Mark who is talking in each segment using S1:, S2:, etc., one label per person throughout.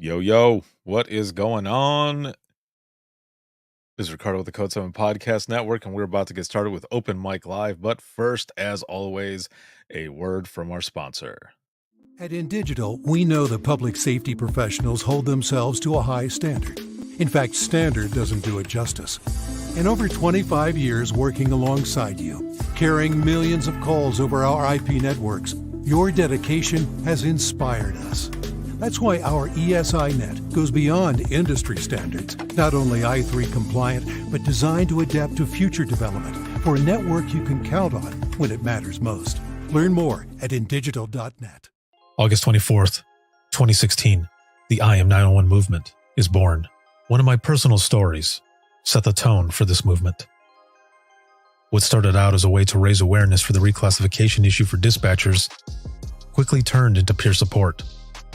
S1: Yo, yo, what is going on? This is Ricardo with the Code 7 Podcast Network, and we're about to get started with Open Mic Live. But first, as always, a word from our sponsor.
S2: At InDigital, we know the public safety professionals hold themselves to a high standard. In fact, standard doesn't do it justice. In over 25 years working alongside you, carrying millions of calls over our IP networks, your dedication has inspired us. That's why our ESINet goes beyond industry standards, not only i3 compliant, but designed to adapt to future development for a network you can count on when it matters most. Learn more at indigital.net.
S3: August 24th, 2016, the I Am 901 movement is born. One of my personal stories set the tone for this movement. What started out as a way to raise awareness for the reclassification issue for dispatchers quickly turned into peer support.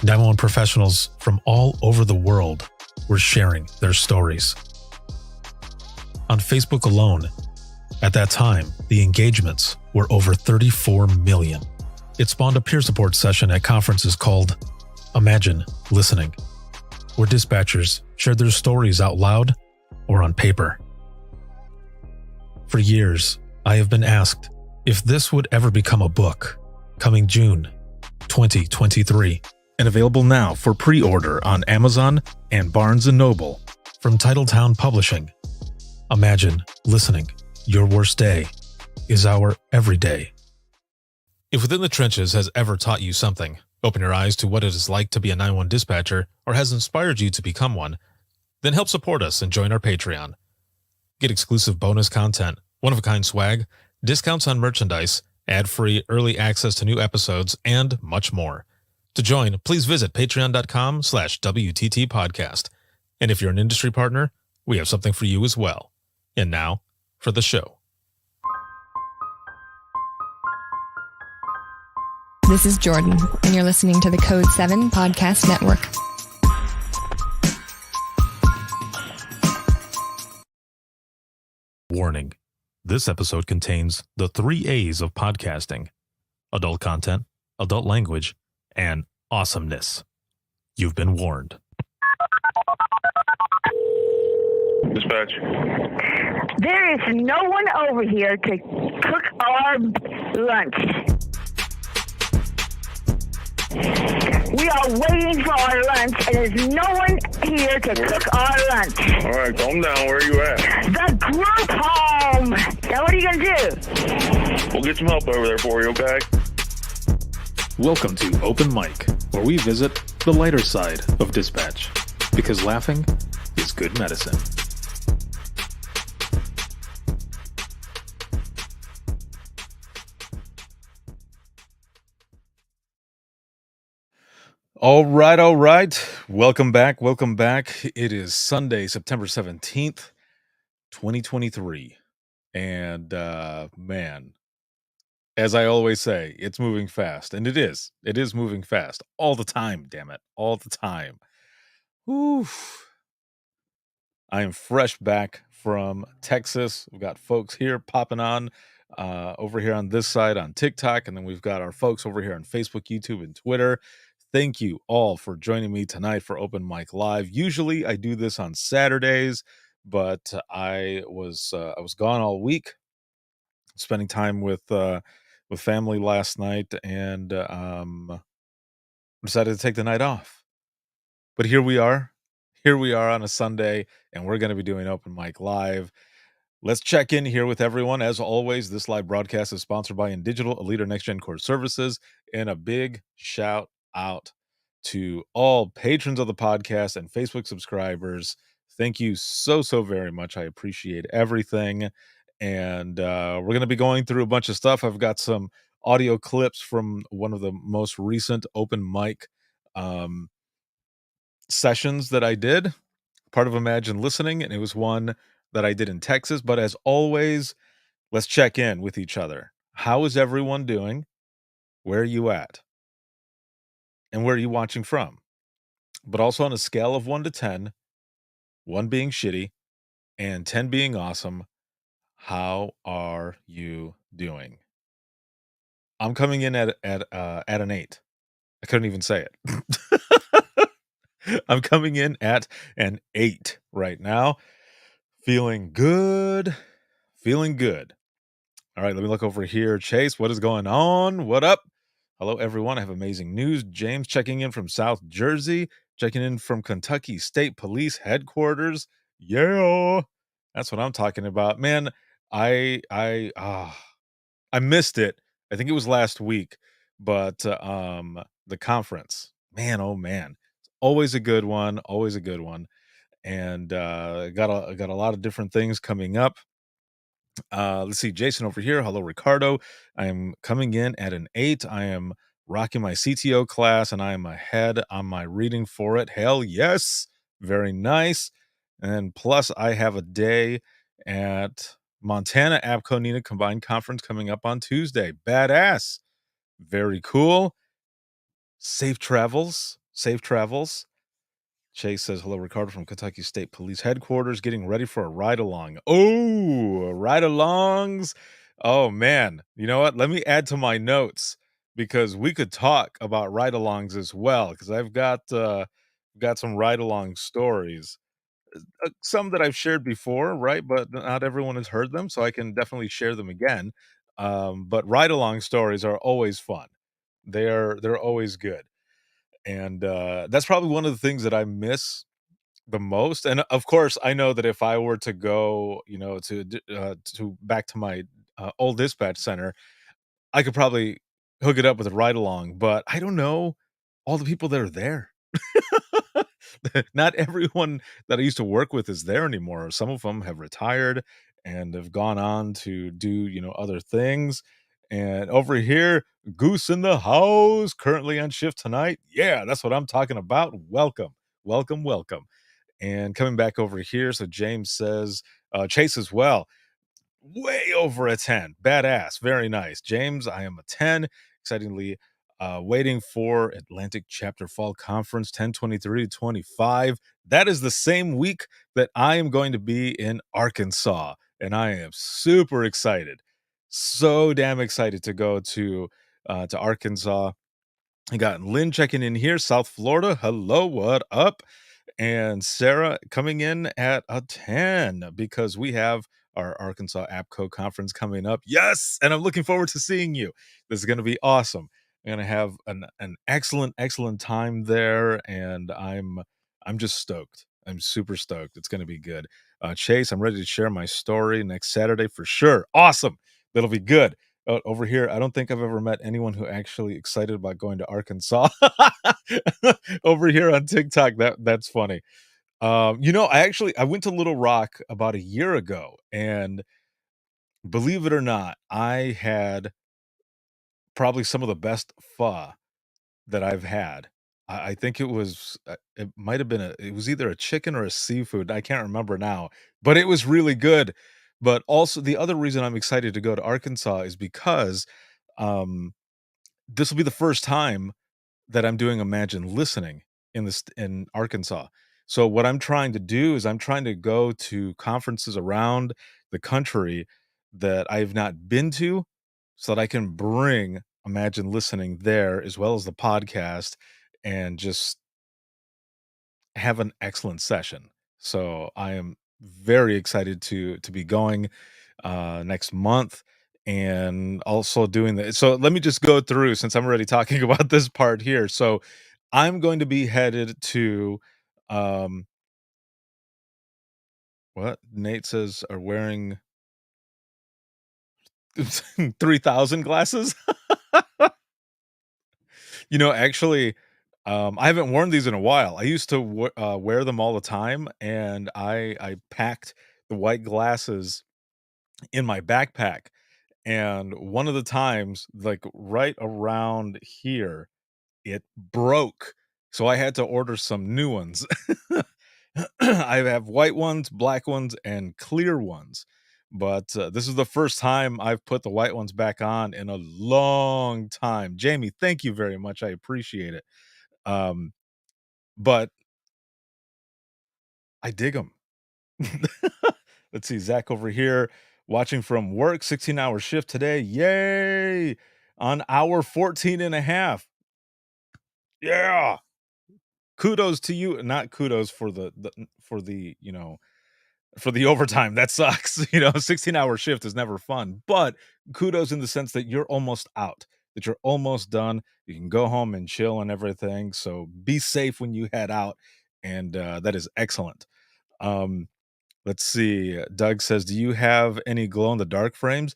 S3: 911 professionals from all over the world were sharing their stories. On Facebook alone, at that time, the engagements were over 34 million. It spawned a peer support session at conferences called Imagine Listening, where dispatchers shared their stories out loud or on paper. For years, I have been asked if this would ever become a book, coming June 2023, and available now for pre-order on Amazon and Barnes & Noble from Titletown Publishing. Imagine Listening. Your worst day is our everyday. If Within the Trenches has ever taught you something, open your eyes to what it is like to be a 911 dispatcher, or has inspired you to become one, then help support us and join our Patreon. Get exclusive bonus content, one-of-a-kind swag, discounts on merchandise, ad-free early access to new episodes, and much more. To join, please visit patreon.com/WTT podcast. And if you're an industry partner, we have something for you as well. And now, for the show.
S4: This is Jordan, and you're listening to the Code 7 Podcast Network.
S3: Warning. This episode contains the 3 A's of podcasting: adult content, adult language, and awesomeness. You've been warned.
S5: Dispatch.
S6: There is no one over here to cook our lunch. We are waiting for our lunch, and there's no one here to cook our lunch.
S5: All right, calm down. Where are you at?
S6: The group home. Now, what are you going to do?
S5: We'll get some help over there for you, okay?
S3: Welcome to Open Mic, where we visit the lighter side of dispatch, because laughing is good medicine.
S1: All right. Welcome back. It is Sunday, September 17th, 2023. And, man, as I always say, it's moving fast. And it is. It is moving fast. All the time, damn it. All the time. Whew. I am fresh back from Texas. We've got folks here popping on over here on this side on TikTok. And then we've got our folks over here on Facebook, YouTube, and Twitter. Thank you all for joining me tonight for Open Mic Live. Usually I do this on Saturdays, but I was gone all week, spending time with family last night, and decided to take the night off. But here we are on a Sunday, and we're going to be doing Open Mic Live. Let's check in here with everyone. As always, this live broadcast is sponsored by InDigital, a leader in next-gen core services, and a big shout out to all patrons of the podcast and Facebook subscribers. Thank you so very much. I appreciate everything. And we're going to be going through a bunch of stuff. I've got some audio clips from one of the most recent open mic sessions that I did, part of Imagine Listening, and it was one that I did in Texas. But as always, let's check in with each other. How is everyone doing? Where are you at? And where are you watching from? But also on a scale of 1 to 10, 1 being shitty and 10 being awesome, how are you doing? I'm coming in at an 8. I couldn't even say it. I'm coming in at an 8 right now. Feeling good. Feeling good. All right, let me look over here. Chase, what is going on? What up? Hello, everyone. I have amazing news. James checking in from South Jersey, checking in from Kentucky State Police Headquarters. Yeah, that's what I'm talking about, man. I missed it. I think it was last week, but the conference, man, oh man, always a good one. Always a good one, and got a lot of different things coming up. Let's see, Jason over here. Hello, Ricardo. I am coming in at an 8. I am rocking my CTO class and I am ahead on my reading for it. Hell yes. Very nice. And plus, I have a day at Montana APCO NINA Combined Conference coming up on Tuesday. Badass. Very cool. Safe travels. Safe travels. Chase says, hello, Ricardo from Kentucky State Police Headquarters, getting ready for a ride along. Oh, ride alongs. Oh, man. You know what? Let me add to my notes because we could talk about ride alongs as well because I've got some ride along stories. Some that I've shared before, right? But not everyone has heard them, so I can definitely share them again. But ride along stories are always fun. They're always good. And that's probably one of the things that I miss the most. And of course, I know that if I were to go, to back to my old dispatch center, I could probably hook it up with a ride along. But I don't know all the people that are there. Not everyone that I used to work with is there anymore. Some of them have retired and have gone on to do, other things. And over here, Goose in the house, currently on shift tonight. Yeah, that's what I'm talking about. Welcome, welcome, welcome. And coming back over here, so James says, Chase as well, way over a 10. Badass. Very nice. James, I am a 10. Excitingly waiting for Atlantic Chapter Fall Conference 1023 to 25. That is the same week that I am going to be in Arkansas. And I am super excited. So damn excited to go to Arkansas. I got Lynn checking in here, South Florida. Hello, what up? And Sarah coming in at a 10 because we have our Arkansas APCO conference coming up. Yes, and I'm looking forward to seeing you. This is going to be awesome. I'm going to have an excellent time there, and I'm just stoked. I'm super stoked. It's going to be good. Chase, I'm ready to share my story next Saturday for sure. Awesome. That'll be good. Over here, I don't think I've ever met anyone who actually excited about going to Arkansas. Over here on TikTok, that's funny. I went to Little Rock about a year ago, and believe it or not, I had probably some of the best pho that I've had. I think it might have been it was either a chicken or a seafood. I can't remember now, but it was really good. But also, the other reason I'm excited to go to Arkansas is because um, this will be the first time that I'm doing Imagine Listening in Arkansas. So what I'm trying to do is I'm trying to go to conferences around the country that I've not been to so that I can bring Imagine Listening there as well as the podcast and just have an excellent session. So I am very excited to be going next month and also doing that. So let me just go through since I'm already talking about this part here. So I'm going to be headed to um what Nate says are wearing 3,000 glasses. Actually, I haven't worn these in a while. I used to wear them all the time, and I packed the white glasses in my backpack. And one of the times, like right around here, it broke. So I had to order some new ones. I have white ones, black ones, and clear ones. But this is the first time I've put the white ones back on in a long time. Jamie, thank you very much. I appreciate it. Um, but I dig them. Let's see, Zach over here watching from work, 16-hour shift today. Yay! On hour 14 and a half. Yeah. kudos to you, not kudos for for the, for the overtime. That sucks. 16-hour shift is never fun, but kudos in the sense that you're almost out, that you're almost done. You can go home and chill and everything. So be safe when you head out. And that is excellent. Um, let's see. Doug says, "Do you have any glow in the dark frames?"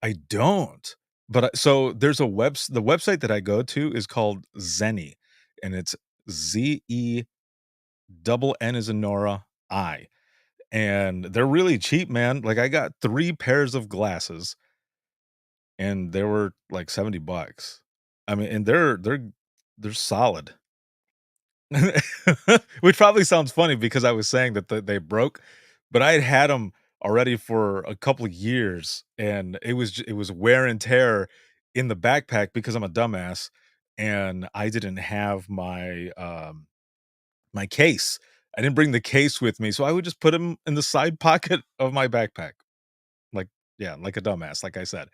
S1: I don't. But so there's the website that I go to is called Zenni, and it's ZE double N as in Nora I. And they're really cheap, man. Like I got 3 pairs of glasses and they were like $70. I mean, and they're solid. Which probably sounds funny because I was saying that they broke, but I had them already for a couple of years, and it was wear and tear in the backpack because I'm a dumbass, and I didn't have my case. I didn't bring the case with me, so I would just put them in the side pocket of my backpack, like yeah, like a dumbass, like I said.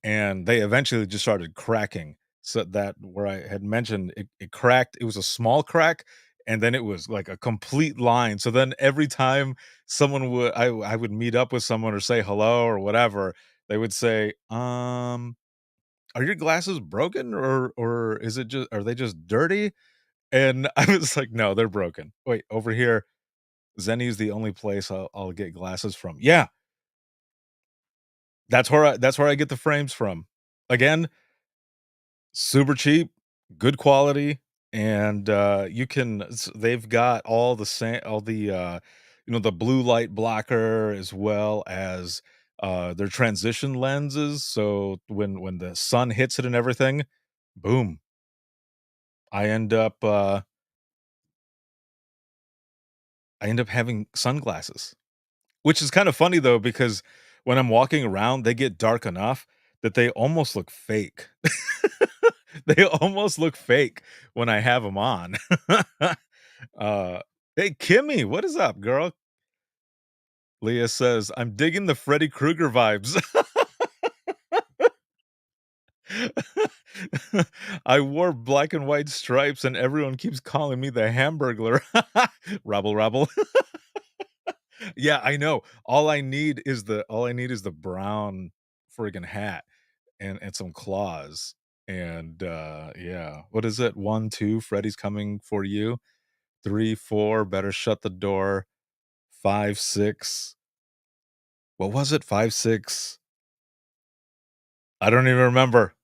S1: And they eventually just started cracking. So that where I had mentioned it cracked, it was a small crack, and then it was like a complete line. So then every time I would meet up with someone or say hello or whatever, they would say, are your glasses broken or is it just are they just dirty? And I was like, no, they're broken. Wait, over here, Zenni is the only place I'll get glasses from. Yeah, that's where I get the frames from. Again, super cheap, good quality, and they've got all the the blue light blocker as well as their transition lenses. So when the sun hits it and everything, boom, I end up uh I end up having sunglasses. Which is kind of funny though, because when I'm walking around, they get dark enough that they almost look fake. They almost look fake when I have them on. uh, hey, Kimmy, what is up, girl? Leah says, "I'm digging the Freddy Krueger vibes." I wore black and white stripes, and everyone keeps calling me the Hamburglar. Rubble, rubble. Yeah, I know. All I need is the brown friggin' hat and some claws. And yeah. What is it? 1, 2, Freddy's coming for you. 3, 4, better shut the door. 5, 6. What was it? 5, 6. I don't even remember.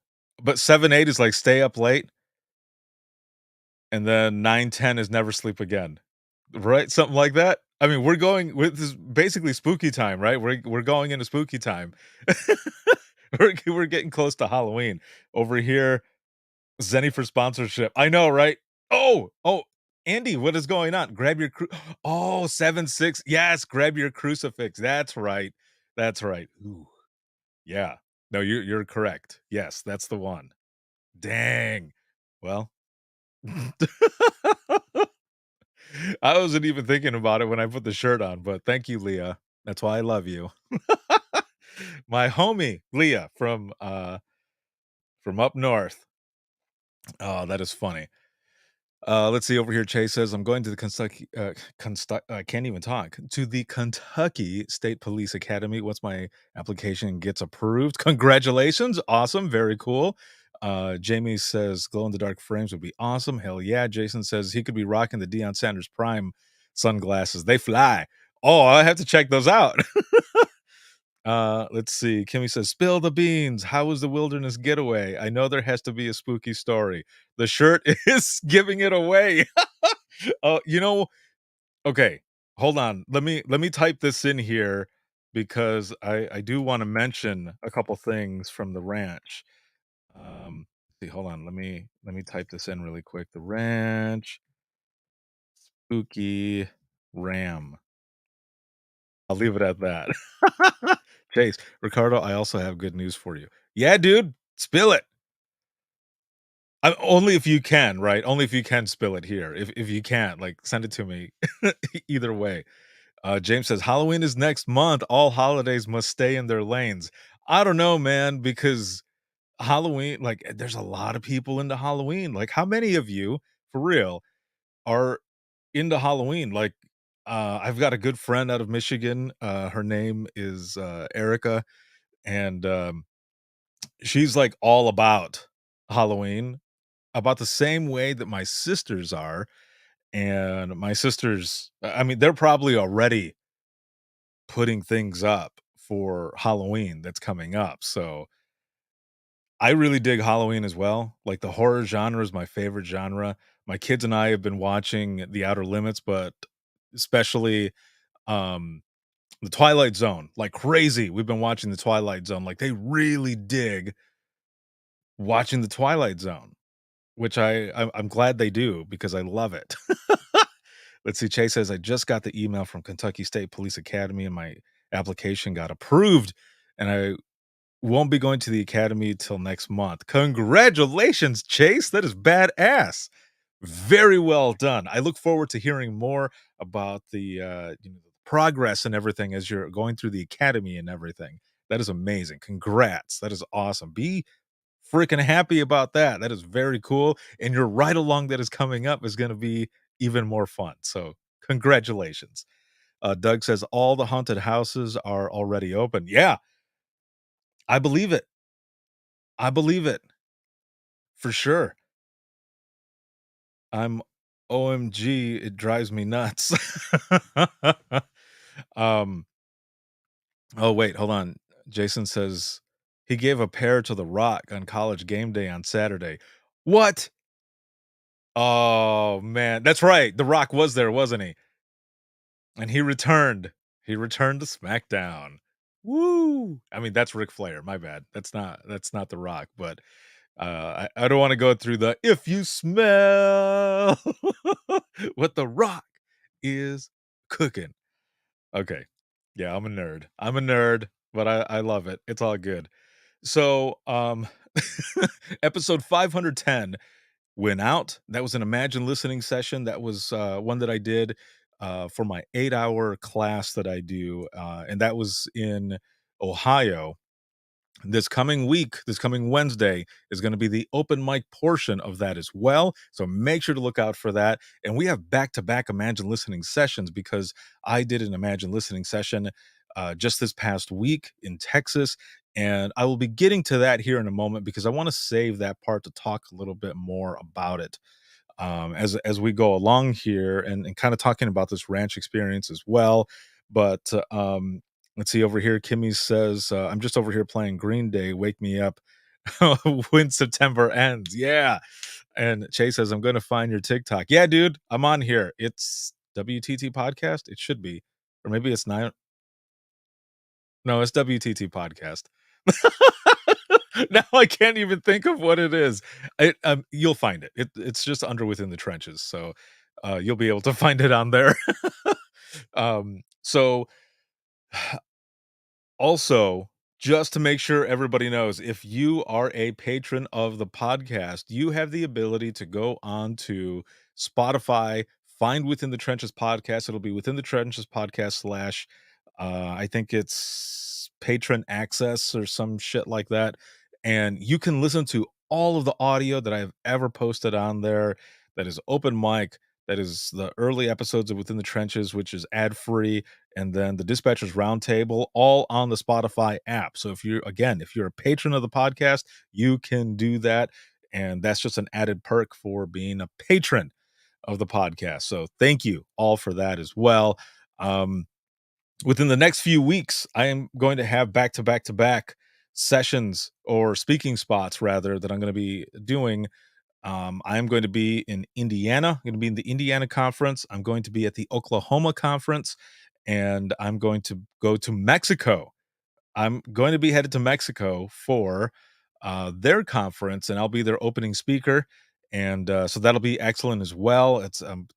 S1: But 7, 8 is like stay up late. And then 9, 10 is never sleep again. Right? Something like that. I mean, we're going with this is basically spooky time, right? We're going into spooky time. We're getting close to Halloween. Over here, Zenny for sponsorship. I know, right? Oh, Andy, what is going on? Grab your Oh, 7, 6. Yes, grab your crucifix. That's right. That's right. Ooh, yeah. No, you're correct. Yes, that's the one. Dang. Well, I wasn't even thinking about it when I put the shirt on, but thank you, Leah. That's why I love you. My homie, Leah from up north. Oh, that is funny. Let's see over here. Chase says, "I'm going to the I can't even talk to the Kentucky State Police Academy once my application gets approved. Congratulations. Awesome. Very cool." Jamie says, "Glow in the dark frames would be awesome. Hell yeah." Jason says he could be rocking the Deion Sanders Prime sunglasses. They fly. Oh, I have to check those out. Let's see. Kimmy says, "Spill the beans. How was the wilderness getaway? I know there has to be a spooky story." The shirt is giving it away. Oh, okay. Hold on. Let me type this in here because I do want to mention a couple things from the ranch. See, hold on. Let me type this in really quick. The ranch spooky ram. I'll leave it at that. Chase, Ricardo, I also have good news for you. Yeah, dude, spill it. Only if you can, right? Only if you can spill it here. If you can't, like, send it to me. Either way. James says Halloween is next month. All holidays must stay in their lanes. I don't know, man, because Halloween, like, there's a lot of people into Halloween. Like, how many of you, for real, are into Halloween. Like, I've got a good friend out of Michigan. Her name is Erica, and she's like all about Halloween, about the same way that my sisters are. And my sisters, I mean, they're probably already putting things up for Halloween that's coming up. So I really dig Halloween as well. Like the horror genre is my favorite genre. My kids and I have been watching The Outer Limits, but especially um The Twilight Zone like crazy. We've been watching The Twilight Zone. Like they really dig watching The Twilight Zone, which I'm glad they do because I love it. Let's see. Chase says, I just got the email from Kentucky State Police Academy and my application got approved. And I won't be going to the academy till next month. Congratulations, Chase. That is badass. Very well done. I look forward to hearing more about the progress and everything as you're going through the academy and everything. That is amazing. Congrats. That is awesome. Be freaking happy about that. That is very cool. And your ride along that is coming up is going to be even more fun. So, congratulations. Doug says all the haunted houses are already open. Yeah, I believe it. I believe it for sure. I'm OMG, it drives me nuts. um, oh wait, hold on. Jason says he gave a pair to The Rock on college game day on Saturday. What? Oh man, that's right. The Rock was there, wasn't he? And he returned. He returned to SmackDown. Woo! I mean, that's Ric Flair. My bad. That's not The Rock, but I don't want to go through the if you smell what The Rock is cooking. Okay. Yeah, I'm a nerd. I'm a nerd, but I love it. It's all good. So, episode 510 went out. That was an Imagine listening session. That was one that I did for my 8-hour class that I do, and that was in Ohio. This coming week, this coming Wednesday, is going to be the open mic portion of that as well. So make sure to look out for that. And we have back to back Imagine listening sessions because I did an Imagine listening session just this past week in Texas. And I will be getting to that here in a moment because I want to save that part to talk a little bit more about it as we go along here and kind of talking about this ranch experience as well. But let's see over here. Kimmy says, I'm just over here playing Green Day. Wake me up when September ends. Yeah. And Chase says, I'm going to find your TikTok. Yeah, dude, I'm on here. It's WTT Podcast. It should be. Or maybe it's nine. No, it's WTT Podcast. Now I can't even think of what it is. You'll find it. It's just under Within the Trenches. So you'll be able to find it on there. So also, just to make sure everybody knows, if you are a patron of the podcast, you have the ability to go on to Spotify, find Within the Trenches podcast. It'll be Within the Trenches podcast slash, I think it's patron access or some shit like that. And you can listen to all of the audio that I've ever posted on there. That is open mic. That is the early episodes of Within the Trenches, which is ad free, and then the Dispatchers Roundtable, all on the Spotify app. So if you're a patron of the podcast, you can do that, and that's just an added perk for being a patron of the podcast. So thank you all for that as well. Within the next few weeks, I am going to have back to back to back sessions or speaking spots rather that I'm going to be doing. I'm going to be in Indiana. I'm going to be in the Indiana conference. I'm going to be at the Oklahoma conference, and I'm going to go to Mexico. I'm going to be headed to Mexico for their conference, and I'll be their opening speaker. And so that'll be excellent as well. I'm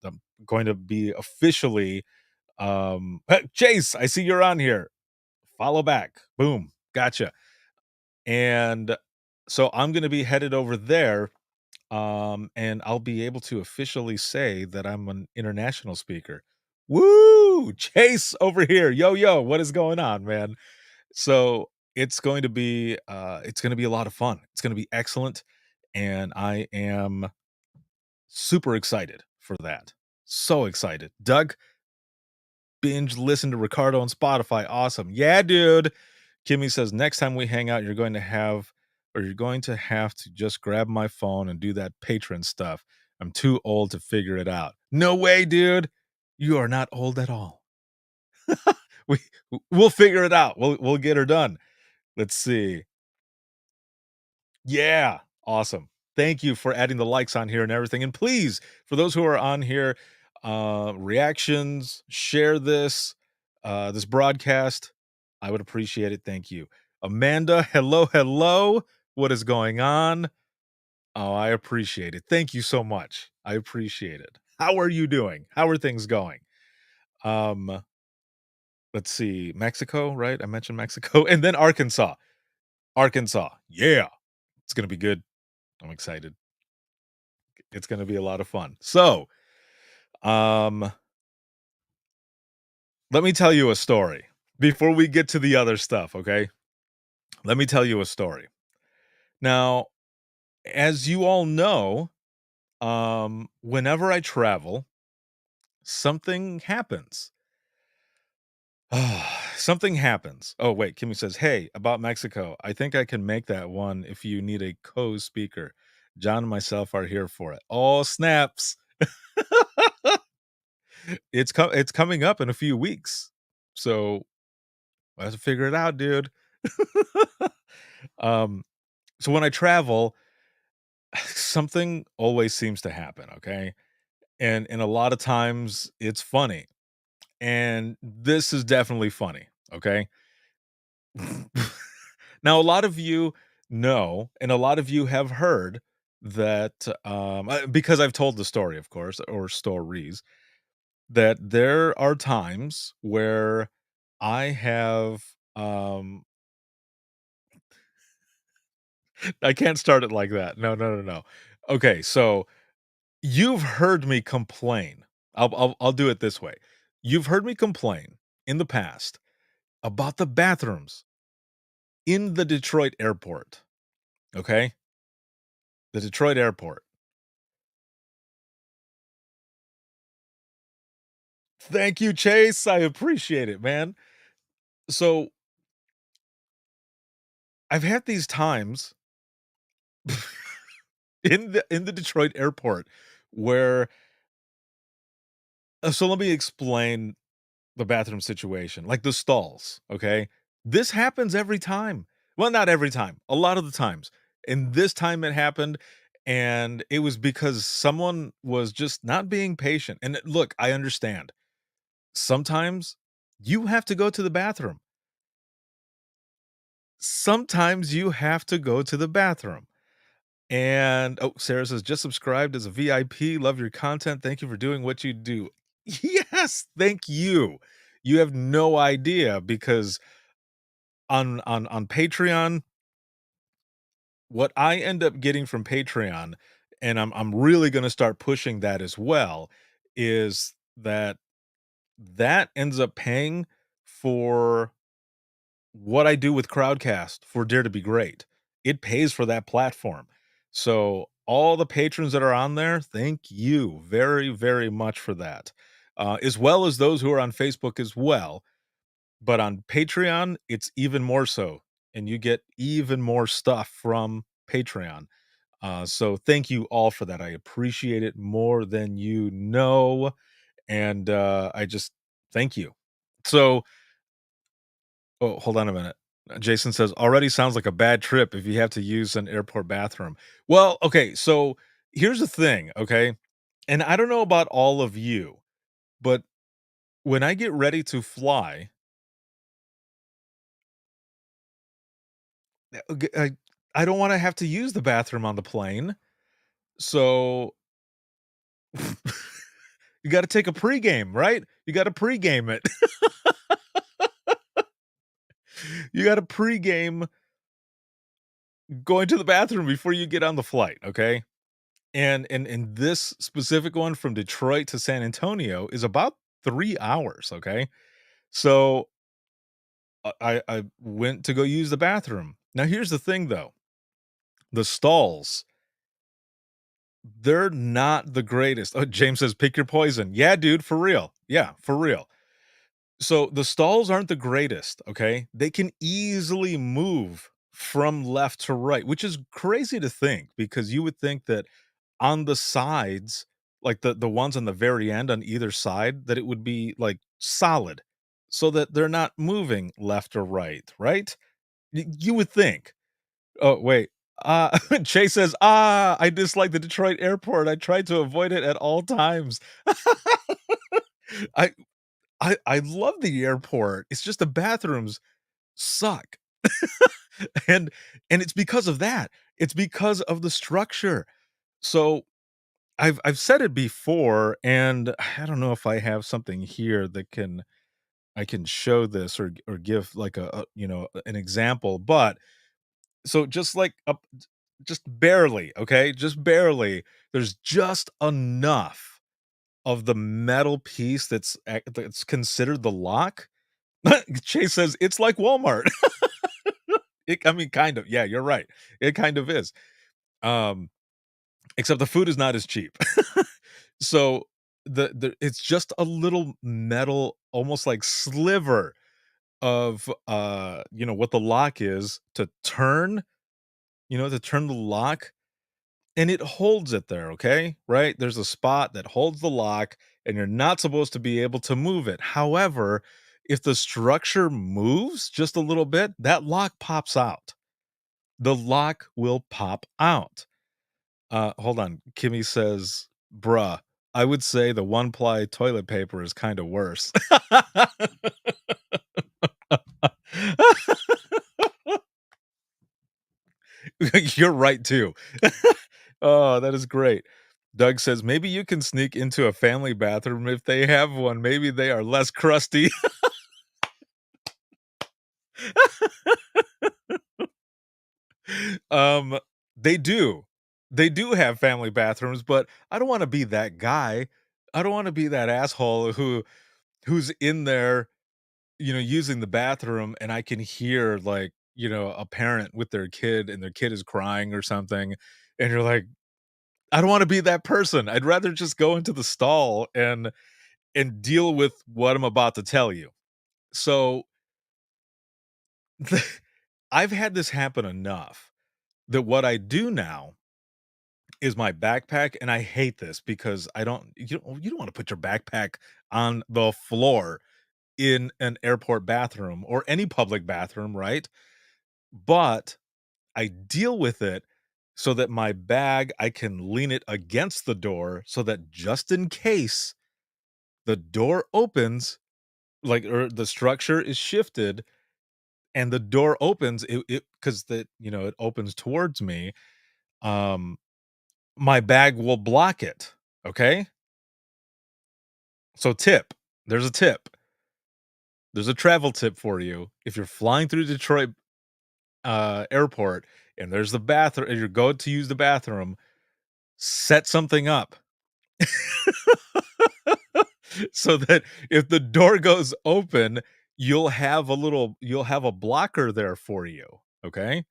S1: going to be officially. Chase, I see you're on here. Follow back. Boom. Gotcha. And so I'm going to be headed over there and I'll be able to officially say that I'm an international speaker. Woo! Chase over here. Yo, yo, what is going on, man? So it's going to be a lot of fun. It's going to be excellent. And I am super excited for that. So excited. Doug, binge listen to Ricardo on Spotify. Awesome. Yeah, dude. Kimmy says next time we hang out, you're going to have to just grab my phone and do that patron stuff. I'm too old to figure it out. No way, dude. You are not old at all. We'll figure it out. We'll get her done. Let's see. Yeah, awesome. Thank you for adding the likes on here and everything. And please, for those who are on here, reactions, share this broadcast. I would appreciate it. Thank you. Amanda, hello. What is going on? Oh, I appreciate it. Thank you so much. I appreciate it. How are you doing? How are things going? Let's see. Mexico, right? I mentioned Mexico. And then Arkansas. Yeah. It's going to be good. I'm excited. It's going to be a lot of fun. So, let me tell you a story before we get to the other stuff, okay? Let me tell you a story. Now, as you all know, whenever I travel, something happens. Something happens. Oh, wait, Kimmy says, "Hey, about Mexico. I think I can make that one if you need a co-speaker. John and myself are here for it." Oh, snaps. It's coming up in a few weeks. So, I have to figure it out, dude. So when I travel, something always seems to happen, okay? And a lot of times it's funny. And this is definitely funny, okay? Now, a lot of you know, and a lot of you have heard that, because I've told the story, of course, or stories, that there are times where I have, I can't start it like that. No. Okay, so you've heard me complain. I'll do it this way. You've heard me complain in the past about the bathrooms in the Detroit airport, okay? The Detroit airport. Thank you, Chase. I appreciate it, man. So, I've had these times in the Detroit airport where so let me explain the bathroom situation, like the stalls, okay? This happens every time. Well, not every time, a lot of the times. And this time it happened, and it was because someone was just not being patient. And look, I understand. Sometimes you have to go to the bathroom. Sometimes you have to go to the bathroom. And oh, Sarah says, just subscribed as a VIP. Love your content. Thank you for doing what you do. Yes, thank you. You have no idea because on Patreon, what I end up getting from Patreon, and I'm really gonna start pushing that as well, is that ends up paying for what I do with Crowdcast for Dare to Be Great. It pays for that platform. So all the patrons that are on there, thank you very, very much for that. As well as those who are on Facebook as well. But on Patreon, it's even more so. And you get even more stuff from Patreon. So thank you all for that. I appreciate it more than you know. And I just thank you. So oh, hold on a minute. Jason says, already sounds like a bad trip if you have to use an airport bathroom. Well, okay, so here's the thing, okay? And I don't know about all of you, but when I get ready to fly, I don't want to have to use the bathroom on the plane. So you got to take a pregame, right? You got to pregame it. You got to pregame going to the bathroom before you get on the flight, okay? And this specific one from Detroit to San Antonio is about 3 hours, okay? So, I went to go use the bathroom. Now here's the thing, though. The stalls they're not the greatest. Oh, James says, pick your poison. Yeah, dude, for real. Yeah, for real. So the stalls aren't the greatest, okay? They can easily move from left to right, which is crazy to think because you would think that on the sides, like the ones on the very end on either side, that it would be like solid so that they're not moving left or right, right? You would think. Oh, wait. Chase says, I dislike the Detroit airport. I tried to avoid it at all times. I I love the airport. It's just the bathrooms suck. And it's because of that. It's because of the structure. So I've said it before, and I don't know if I have something here that I can show this or give like an example, but so just like up just barely, okay? Just barely. There's just enough of the metal piece that's considered the lock. Chase says it's like Walmart. I mean, kind of. Yeah, you're right. It kind of is. Um, except the food is not as cheap. So the it's just a little metal, almost like sliver of what the lock is to turn the lock, and it holds it there, okay? Right? There's a spot that holds the lock, and you're not supposed to be able to move it. However, if the structure moves just a little bit, that lock pops out. The lock will pop out. Hold on. Kimmy says, bruh, I would say the one ply toilet paper is kind of worse. You're right too. Oh, that is great. Doug says, maybe you can sneak into a family bathroom if they have one. Maybe they are less crusty. Um, they do. They do have family bathrooms, but I don't wanna be that guy. I don't wanna be that asshole who's in there, using the bathroom, and I can hear, like, a parent with their kid, and their kid is crying or something, and you're like, "I don't wanna be that person. I'd rather just go into the stall and deal with what I'm about to tell you." So, I've had this happen enough that what I do now is my backpack, and I hate this because you don't wanna put your backpack on the floor in an airport bathroom or any public bathroom, right? But I deal with it so that my bag, I can lean it against the door so that just in case the door opens, like, or the structure is shifted and the door opens, it because it opens towards me, um, my bag will block it, okay? So there's a tip. There's a travel tip for you. If you're flying through Detroit airport and there's the bathroom and you're going to use the bathroom, set something up so that if the door goes open, you'll have a blocker there for you. Okay.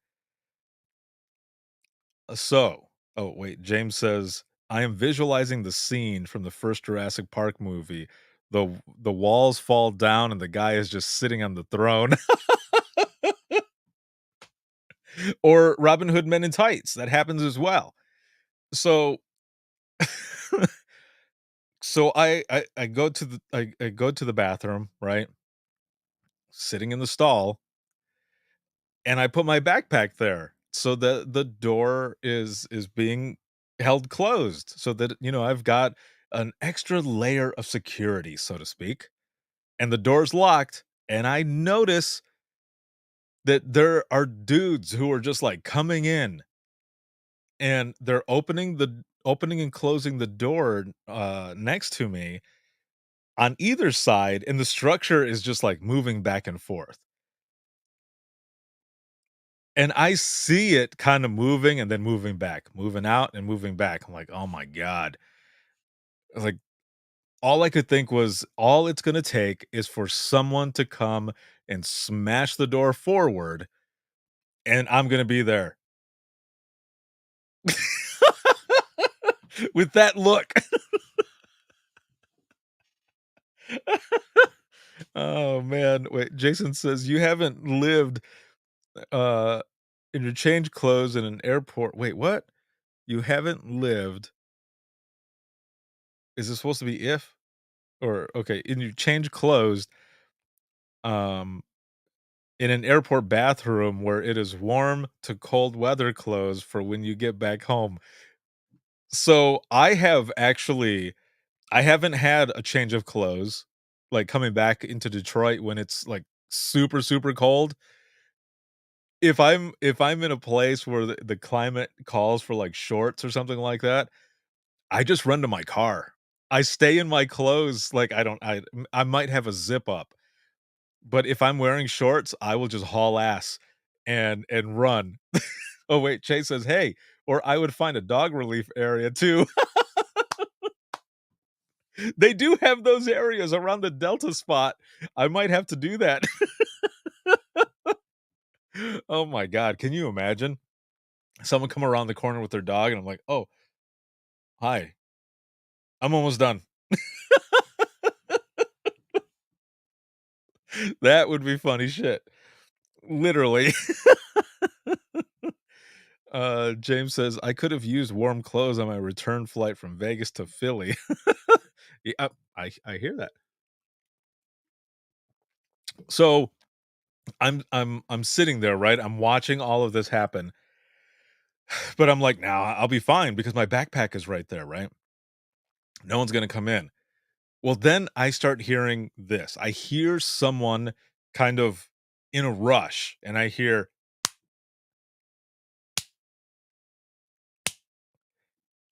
S1: So, oh wait, James says, I am visualizing the scene from the first Jurassic Park movie. The walls fall down and the guy is just sitting on the throne. Or Robin Hood Men in Tights. That happens as well. So so I go to I go to the bathroom, right? Sitting in the stall, and I put my backpack there so that the door is being held closed so that I've got an extra layer of security, so to speak. And the door's locked, and I notice that there are dudes who are just like coming in and they're opening and closing the door next to me on either side, and the structure is just like moving back and forth. And I see it kind of moving and then moving back, moving out and moving back. I'm like, oh my God. Like, all I could think was all it's gonna take is for someone to come and smash the door forward, and I'm gonna be there. with that look. Oh man. Wait, Jason says you haven't lived uh in your change clothes in an airport. Wait, what? You haven't lived. Is this supposed to be if? Or okay, in your change clothes um in an airport bathroom where it is warm to cold weather clothes for when you get back home. So I haven't had a change of clothes like coming back into Detroit when it's like super super cold. If I'm in a place where the climate calls for like shorts or something like that, I just run to my car. I stay in my clothes like I might have a zip up. But if I'm wearing shorts, I will just haul ass and run. Oh, wait, Chase says, "Hey," or I would find a dog relief area too. They do have those areas around the Delta spot. I might have to do that. Oh my god, can you imagine? Someone come around the corner with their dog and I'm like, "Oh, hi. I'm almost done." That would be funny shit. Literally. James says, "I could have used warm clothes on my return flight from Vegas to Philly." Yeah, I hear that. So, I'm sitting there, right? I'm watching all of this happen, but I'm like, "Nah, I'll be fine because my backpack is right there, right? No one's gonna come in." Well, then I start hearing this. I hear someone kind of in a rush, and I hear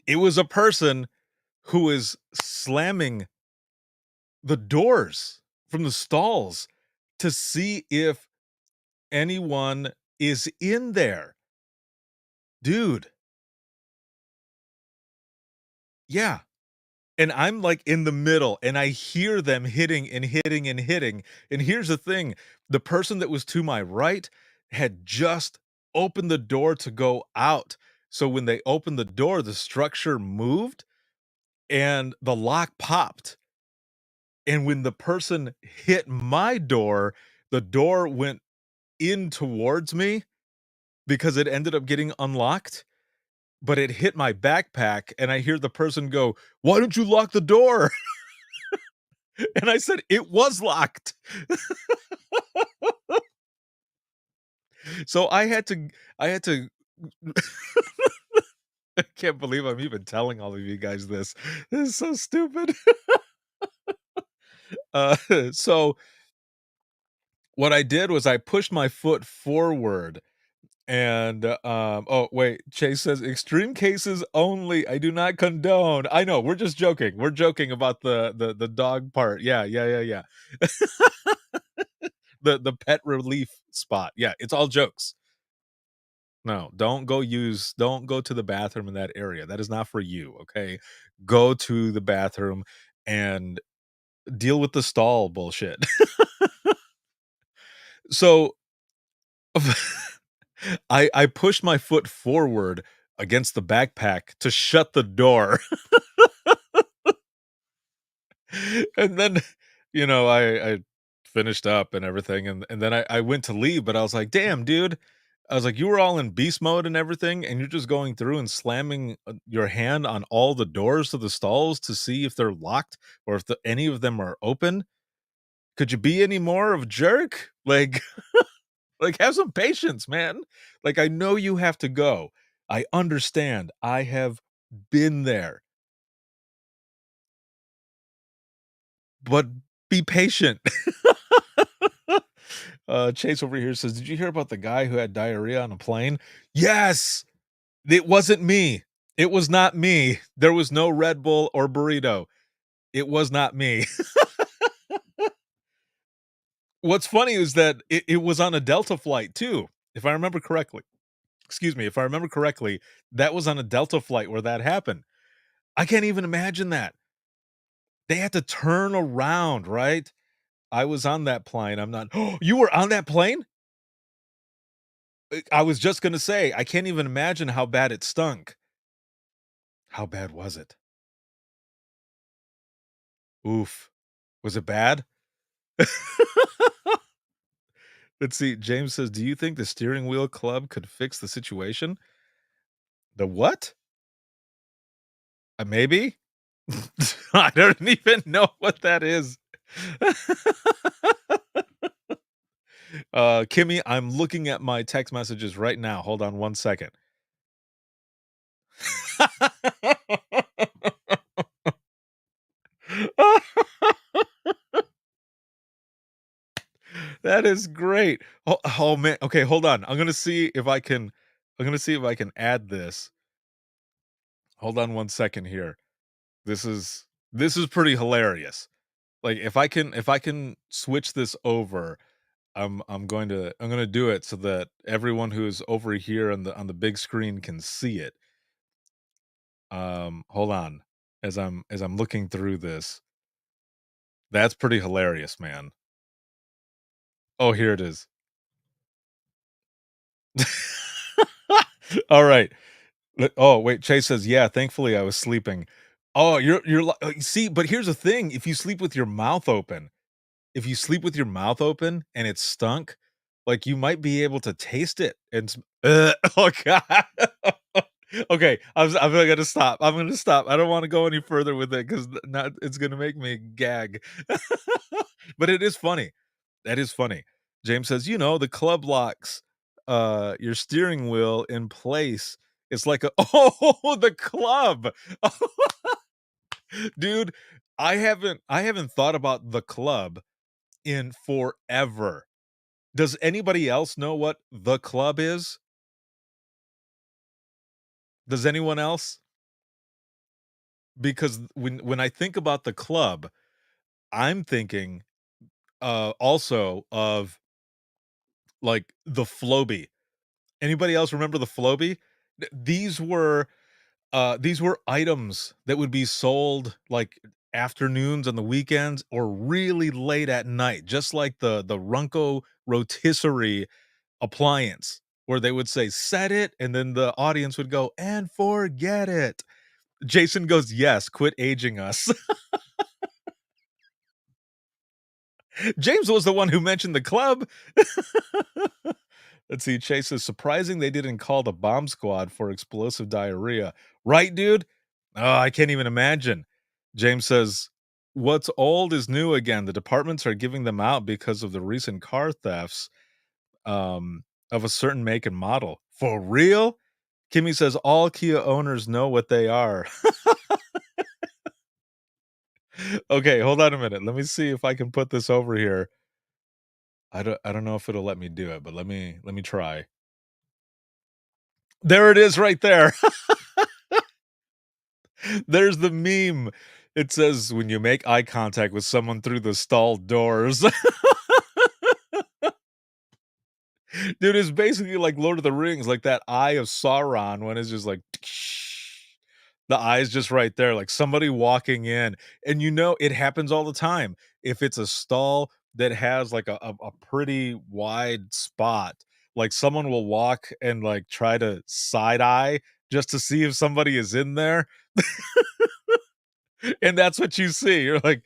S1: it was a person who is slamming the doors from the stalls to see if anyone is in there. Dude, yeah. And I'm, like, in the middle, and I hear them hitting and hitting and hitting, and here's the thing, the person that was to my right had just opened the door to go out, so when they opened the door, the structure moved, and the lock popped, and when the person hit my door, the door went in towards me because it ended up getting unlocked, but it hit my backpack, and I hear the person go, "Why don't you lock the door?" And I said, "It was locked." So I had to I can't believe I'm even telling all of you guys this. This is so stupid. Uh, so what I did was I pushed my foot forward and, oh, wait, Chase says, "Extreme cases only, I do not condone." I know, we're just joking. We're joking about the dog part. Yeah, yeah, yeah, yeah. The pet relief spot. Yeah, it's all jokes. No, don't go to the bathroom in that area. That is not for you, okay? Go to the bathroom and deal with the stall bullshit. So, I pushed my foot forward against the backpack to shut the door. And then, I finished up and everything, and then I went to leave, but I was like, "Damn, dude." I was like, "You were all in beast mode and everything, and you're just going through and slamming, your hand on all the doors to the stalls to see if they're locked or if any of them are open? Could you be any more of a jerk? Like like, have some patience, man. Like, I know you have to go. I understand. I have been there, but be patient." Chase over here says, "Did you hear about the guy who had diarrhea on a plane?" Yes! It wasn't me. It was not me. There was no Red Bull or burrito. It was not me. What's funny is that it was on a Delta flight too, if I remember correctly. Excuse me, if I remember correctly, that was on a Delta flight where that happened. I can't even imagine that. They had to turn around, right? I was on that plane. I'm not You were on that plane? I was just gonna say, I can't even imagine how bad it stunk. How bad was it? Oof. Was it bad? Let's see. James says, "Do you think the steering wheel club could fix the situation?" The what? Maybe? I don't even know what that is. Kimmy, I'm looking at my text messages right now. Hold on one second. That is great. Oh, man. Okay, hold on. I'm gonna see if I can add this. Hold on one second here. This is pretty hilarious. Like if I can switch this over, I'm gonna do it so that everyone who's over here on the big screen can see it. Hold on. As I'm looking through this. That's pretty hilarious, man. Oh, here it is. All right. Oh, wait, Chase says, "Yeah, thankfully I was sleeping." Oh, see, but here's the thing, if you sleep with your mouth open and it stunk, like, you might be able to taste it and oh god. Okay, I'm gonna stop. I'm gonna stop. I don't wanna go any further with it 'cause now it's gonna make me gag. But it is funny. That is funny. James says, the club locks, your steering wheel in place. It's like a oh, the club. Dude, I haven't thought about the club in forever. Does anybody else know what the club is? Does anyone else? Because when I think about the club, I'm thinking, also of, like, the Flowbee. Anybody else remember the Flowbee? These were items that would be sold, like, afternoons on the weekends or really late at night, just like the Runco rotisserie appliance, where they would say, "Set it," and then the audience would go, "And forget it." Jason goes, "Yes, quit aging us." James was the one who mentioned the club. Let's see, Chase is surprising they didn't call the bomb squad for explosive diarrhea. Right, dude? Oh, I can't even imagine. James says, "What's old is new again. The departments are giving them out because of the recent car thefts of a certain make and model." For real? Kimmy says, "All Kia owners know what they are." Okay, hold on a minute. Let me see if I can put this over here. I don't know if it'll let me do it, but let me try. There it is right there. There's the meme. It says, "When you make eye contact with someone through the stall doors." Dude, it's basically like Lord of the Rings, like that eye of Sauron when it's just like the eye's just right there, like somebody walking in. And it happens all the time. If it's a stall that has like a pretty wide spot, like someone will walk and like try to side eye just to see if somebody is in there. And that's what you see. You're like,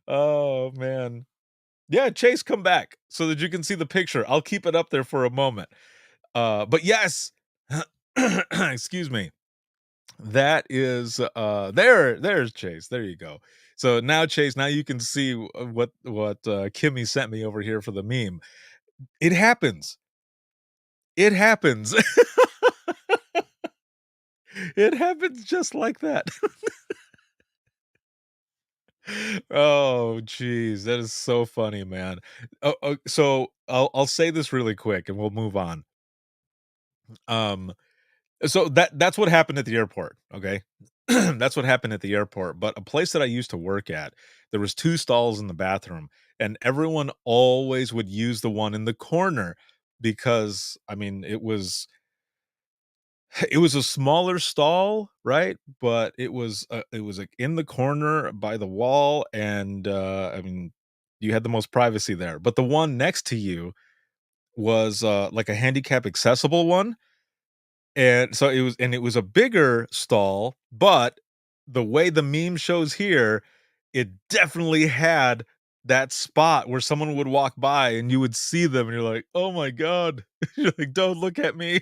S1: oh man. Yeah, Chase, come back so that you can see the picture. I'll keep it up there for a moment. But yes, excuse me. That is there's Chase. There you go. So now Chase, now you can see what Kimmy sent me over here for the meme. It happens. It happens. It happens just like that. Oh, geez, that is so funny, man. So I'll say this really quick, and we'll move on. Um, so that's what happened at the airport. Okay, that's what happened at the airport. But a place that I used to work at, there was two stalls in the bathroom, and everyone always would use the one in the corner because I mean it was a smaller stall, right? But it was like in the corner by the wall, and I mean, you had the most privacy there. But the one next to you was like a handicap accessible one. And so it was a bigger stall, but the way the meme shows here, it definitely had that spot where someone would walk by and you would see them and you're like, "Oh my god." You're like, "Don't look at me."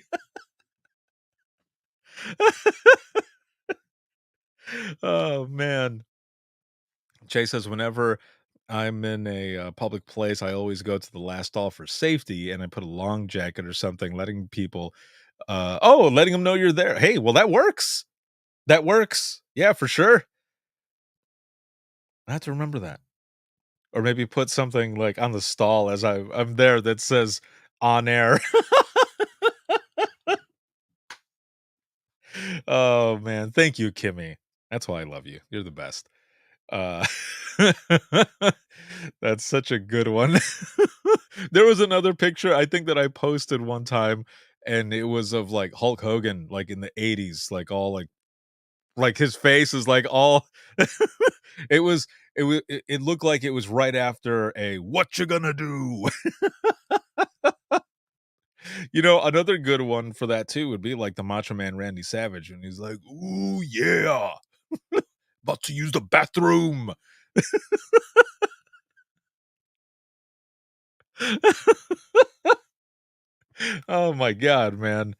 S1: Oh, man. Chase says, "Whenever I'm in a, public place, I always go to the last stall for safety, and I put a long jacket or something, letting people, letting them know you're there." Hey, well, that works. That works. Yeah, for sure. I have to remember that. Or maybe put something, like, on the stall as I'm there that says, "On air." Oh, man. Thank you, Kimmy. That's why I love you. You're the best. Uh, that's such a good one. There was another picture I think that I posted one time, and it was of, like, Hulk Hogan, like, in the '80s, like, all, like, his face is, like, all it was it looked like it was right after a "What you gonna do?" You know, another good one for that too would be like the Macho Man Randy Savage, and he's like, "Ooh, yeah, about to use the bathroom." Oh my god, man.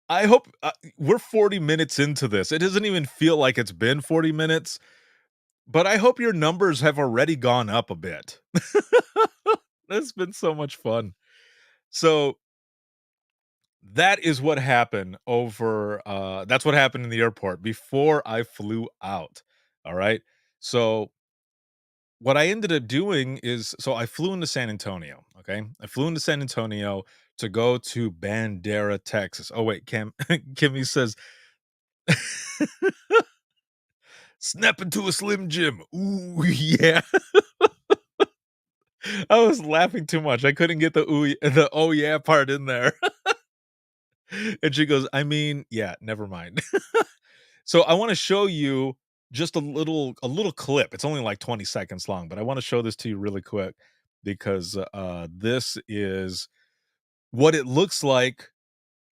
S1: I hope we're 40 minutes into this. It doesn't even feel like it's been 40 minutes, but I hope your numbers have already gone up a bit. That's been so much fun. So that is what happened over that's what happened in the airport before I flew out. All right. So what I ended up doing is so I flew into San Antonio. Okay. I flew into San Antonio to go to Bandera, Texas. Oh, wait, Kimmy says, snap into a Slim Jim. Ooh, yeah. I was laughing too much. I couldn't get the oh yeah part in there. And she goes, I mean, yeah, never mind. So I want to show you just a little clip. It's only like 20 seconds long, but I want to show this to you really quick because this is what it looks like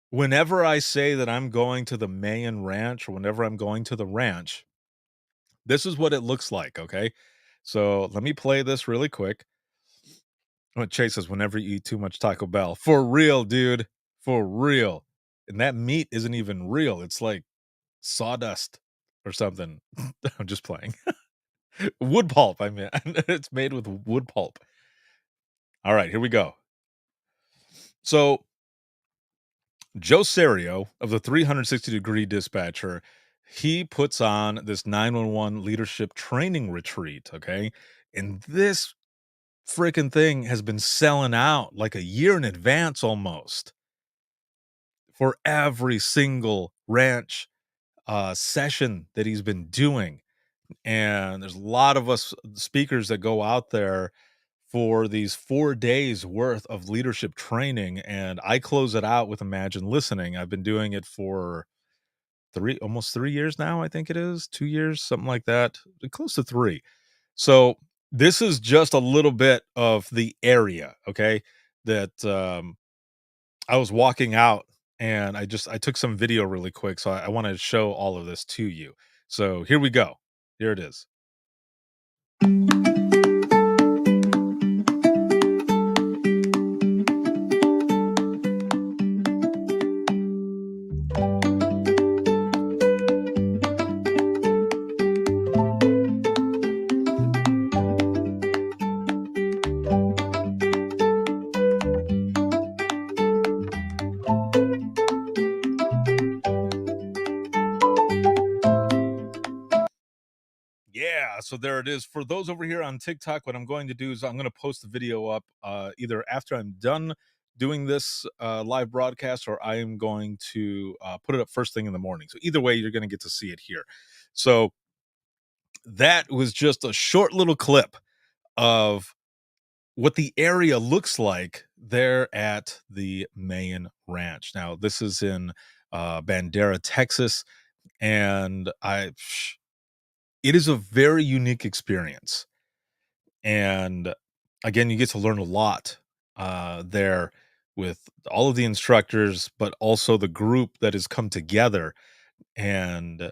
S1: whenever I say that I'm going to the Mayan Ranch or whenever I'm going to the ranch. This is what it looks like, okay? So let me play this really quick. What Chase says, whenever you eat too much Taco Bell. For real, dude. For real. And that meat isn't even real. It's like sawdust or something. I'm just playing. Wood pulp, I mean. It's made with wood pulp. All right, here we go. So Joe Serio of the 360-degree dispatcher, he puts on this 911 leadership training retreat, okay? And this freaking thing has been selling out like a year in advance almost for every single ranch session that he's been doing. And there's a lot of us speakers that go out there for these 4 days worth of leadership training, and I close it out with Imagine Listening. I've been doing it for 3 years now, I think it is, 2 years, something like that, close to 3. So, this is just a little bit of the area, okay, that, I was walking out, and I took some video really quick, so I wanna show all of this to you. So, here we go. Here it is. Yeah, so there it is. For those over here on TikTok, what I'm going to do is I'm going to post the video up either after I'm done doing this live broadcast or I am going to put it up first thing in the morning. So either way, you're going to get to see it here. So that was just a short little clip of what the area looks like there at the Mayan Ranch. Now, this is in Bandera, Texas, and it is a very unique experience. And again, you get to learn a lot there with all of the instructors, but also the group that has come together. And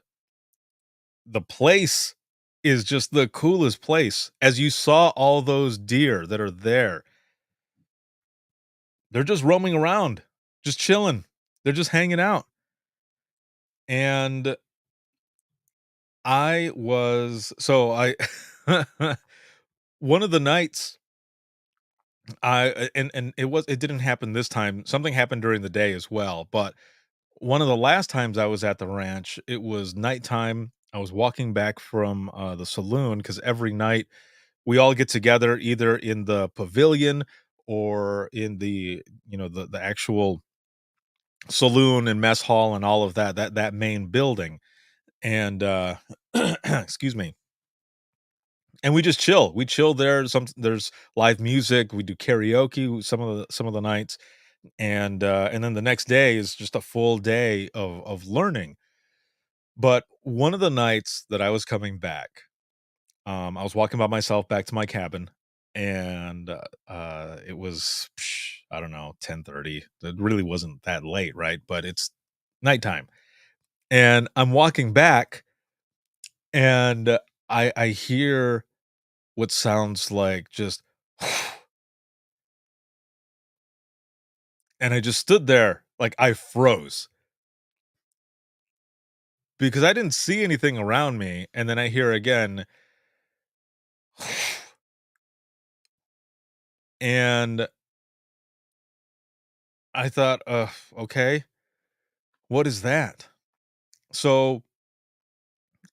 S1: the place is just the coolest place. As you saw all those deer that are there, they're just roaming around, just chilling. They're just hanging out. And I one of the nights and it didn't happen this time. Something happened during the day as well, but one of the last times I was at the ranch, it was nighttime. I was walking back from the saloon because every night we all get together either in the pavilion or in the actual saloon and mess hall and all of that main building. And excuse me. And we just chill. We chill there. There's live music. We do karaoke some of the nights, and then the next day is just a full day of learning. But one of the nights that I was coming back, I was walking by myself back to my cabin, and it was I don't know 10:30. It really wasn't that late, right? But it's nighttime, and I'm walking back, and I hear what sounds like just, and I just stood there like I froze because I didn't see anything around me, and then I hear again, and I thought, okay, what is that?" So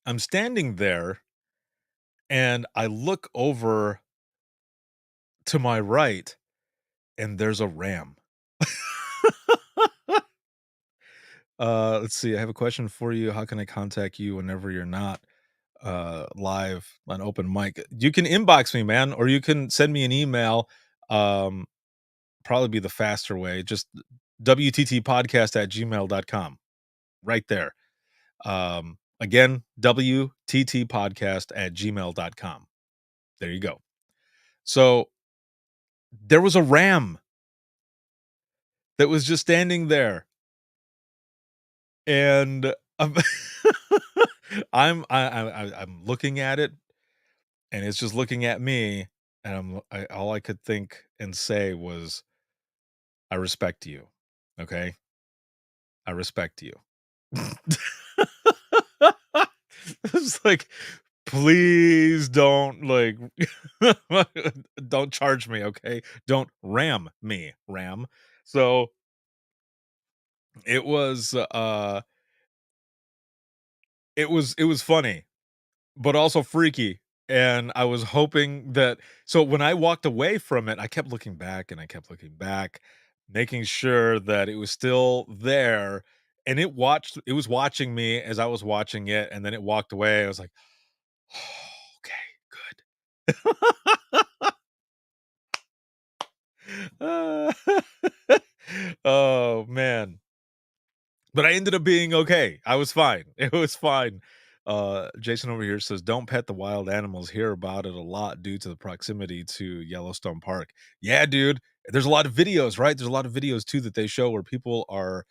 S1: I'm standing there and I look over to my right and there's a ram. Let's see. I have a question for you. How can I contact you whenever you're not live on open mic? You can inbox me, man, or you can send me an email. Um, Probably be the faster way. Just WTTpodcast at gmail.com. Right there. Again, WTTpodcast at gmail.com. There you go. So there was a ram that was just standing there, and I'm looking at it, and it's just looking at me, and all I could think and say was, "I respect you, okay? I respect you." It's like, please don't don't charge me, okay? Don't ram me, ram. So it was it was funny, but also freaky. And I was hoping that, so when I walked away from it, I kept looking back and I kept looking back, making sure that it was still there. And it was watching me as I was watching it, and then it walked away. I was like, okay, good. Uh, oh man. But I ended up being okay. I was fine. It was fine. Jason over here says, "Don't pet the wild animals. Hear about it a lot due to the proximity to Yellowstone Park." Yeah, dude. There's a lot of videos, right? There's a lot of videos too that they show where people are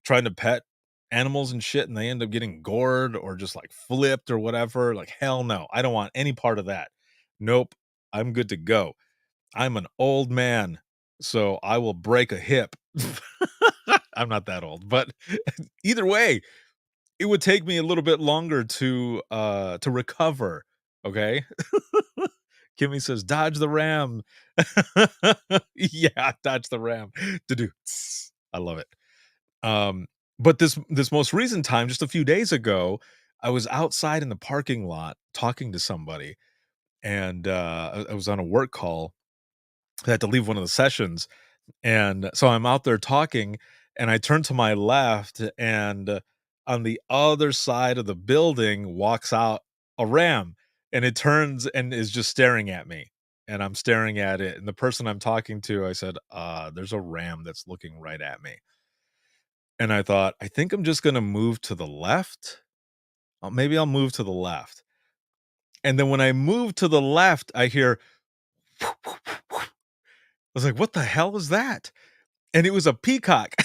S1: trying to pet animals and shit, and they end up getting gored or just like flipped or whatever. Like, hell no. I don't want any part of that. Nope. I'm good to go. I'm an old man, so I will break a hip. I'm not that old, but either way, it would take me a little bit longer to recover, okay? Kimmy says, "Dodge the ram." Yeah, dodge the ram. To do. I love it. But this most recent time, just a few days ago, I was outside in the parking lot talking to somebody, and I was on a work call. I had to leave one of the sessions, and so I'm out there talking, and I turn to my left, and on the other side of the building walks out a ram, and it turns and is just staring at me. And I'm staring at it. And the person I'm talking to, I said, there's a ram that's looking right at me. And I thought, I think I'm just going to move to the left. Maybe I'll move to the left. And then when I move to the left, I hear I was like, what the hell is that? And it was a peacock.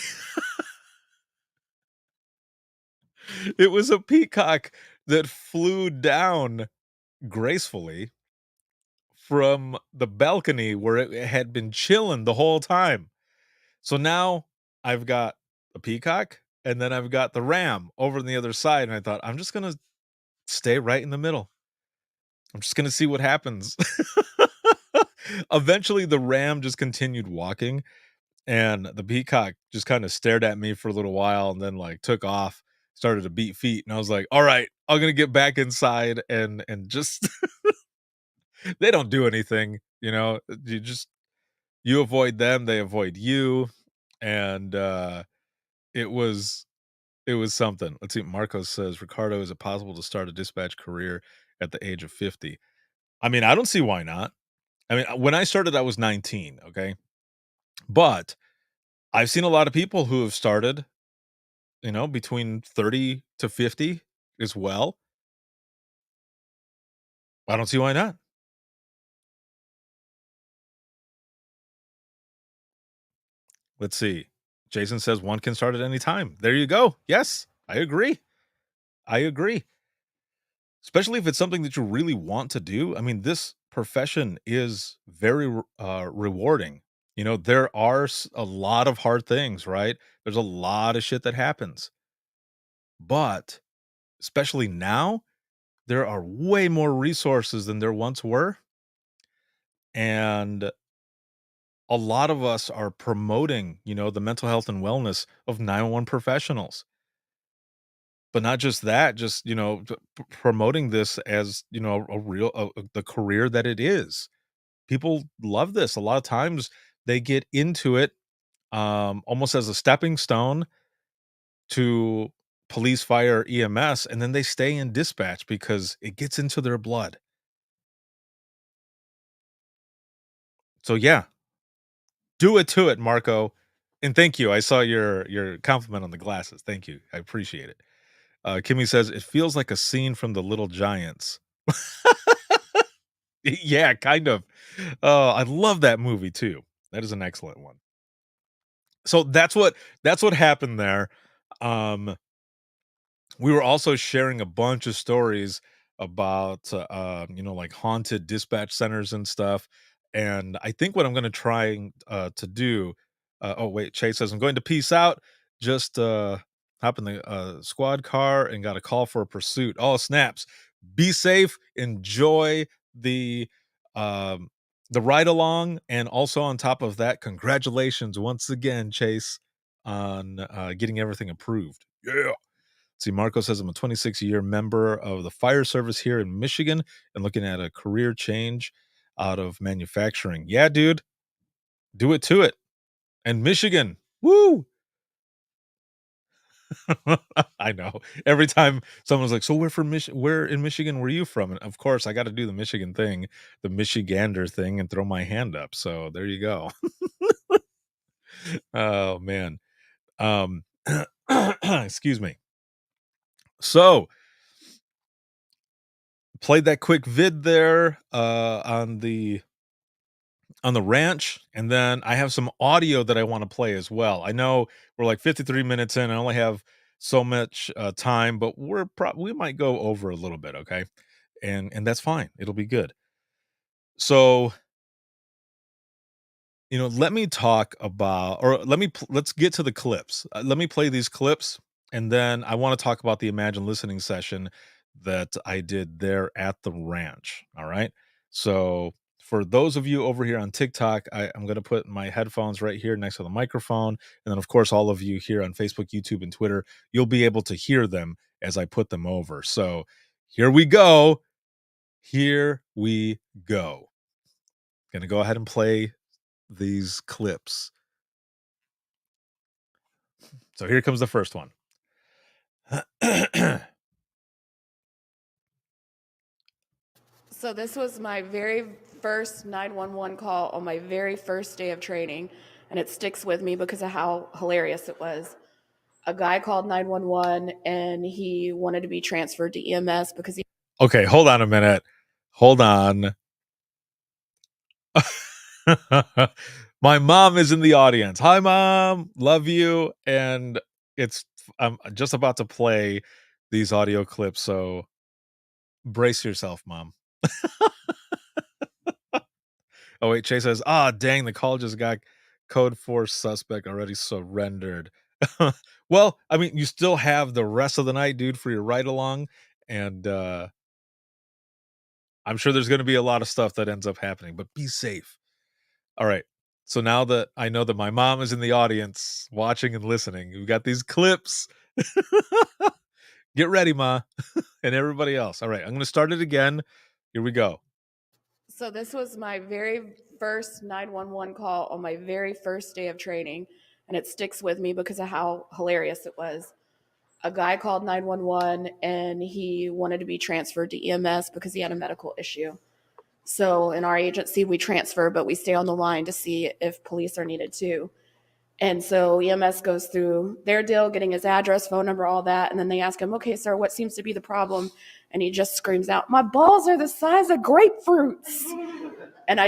S1: It was a peacock that flew down gracefully from the balcony where it had been chilling the whole time. So now I've got a peacock and then I've got the ram over on the other side. And I thought, I'm just going to stay right in the middle. I'm just going to see what happens. Eventually, the ram just continued walking, and the peacock just kind of stared at me for a little while and then like took off, started to beat feet. And I was like, all right, I'm going to get back inside and just they don't do anything, you avoid them, they avoid you. And it was something. Let's see. Marcos says, Ricardo, is it possible to start a dispatch career at the age of 50? I mean, I don't see why not. I mean, when I started, I was 19. Okay. But I've seen a lot of people who have started, between 30 to 50 as well. I don't see why not. Let's see. Jason says one can start at any time. There you go. Yes, I agree. Especially if it's something that you really want to do. I mean, this profession is very rewarding. There are a lot of hard things, right? There's a lot of shit that happens. But especially now, there are way more resources than there once were. And a lot of us are promoting, the mental health and wellness of 911 professionals. But not just that, just, promoting this as, a real the career that it is. People love this. A lot of times they get into it almost as a stepping stone to police, fire, EMS, and then they stay in dispatch because it gets into their blood. So yeah, do it to it, Marco. And thank you. I saw your compliment on the glasses. Thank you. I appreciate it. Kimmy says it feels like a scene from The Little Giants. Yeah, kind of. I love that movie too. That is an excellent one. So that's what happened there. We were also sharing a bunch of stories about like haunted dispatch centers and stuff. And I think what I'm going to try to do. Oh wait, Chase says I'm going to peace out. Just hop in the squad car and got a call for a pursuit. Oh snaps! Be safe. Enjoy the ride along, and also on top of that, congratulations once again, Chase, on getting everything approved. Yeah. See, Marco says, I'm a 26-year member of the fire service here in Michigan and looking at a career change out of manufacturing. Yeah, dude, do it to it. And Michigan, woo! I know. Every time someone's like, so where in Michigan were you from? And of course, I got to do the Michigan thing, the Michigander thing, and throw my hand up. So there you go. Oh, man. Excuse me. So played that quick vid there on the ranch, and then I have some audio that I want to play as well. I know we're like 53 minutes in. I only have so much time, but we might go over a little bit, okay? And that's fine. It'll be good. So, let me talk about, or let's get to the clips. Let me play these clips, and then I want to talk about the Imagine listening session that I did there at the ranch. All right. So for those of you over here on TikTok, I'm going to put my headphones right here next to the microphone. And then, of course, all of you here on Facebook, YouTube, and Twitter, you'll be able to hear them as I put them over. So here we go. Here we go. Going to go ahead and play these clips. So here comes the first one.
S7: So this was my very first 911 call on my very first day of training, and it sticks with me because of how hilarious it was. A guy called 911, and he wanted to be transferred to EMS because he...
S1: Okay, hold on a minute. Hold on. My mom is in the audience. Hi, Mom. Love you. And I'm just about to play these audio clips, so brace yourself, Mom. Oh, wait, Chase says, dang, the call just got code 4 suspect already surrendered. Well, I mean, you still have the rest of the night, dude, for your ride along. And I'm sure there's going to be a lot of stuff that ends up happening, but be safe. All right. So now that I know that my mom is in the audience watching and listening, we got these clips. Get ready, Ma, and everybody else. All right. I'm going to start it again. Here we go.
S7: So this was my very first 911 call on my very first day of training, and it sticks with me because of how hilarious it was. A guy called 911 and he wanted to be transferred to EMS because he had a medical issue. So in our agency, we transfer, but we stay on the line to see if police are needed too. And so EMS goes through their deal, getting his address, phone number, all that. And then they ask him, okay, sir, what seems to be the problem? And he just screams out, my balls are the size of grapefruits. And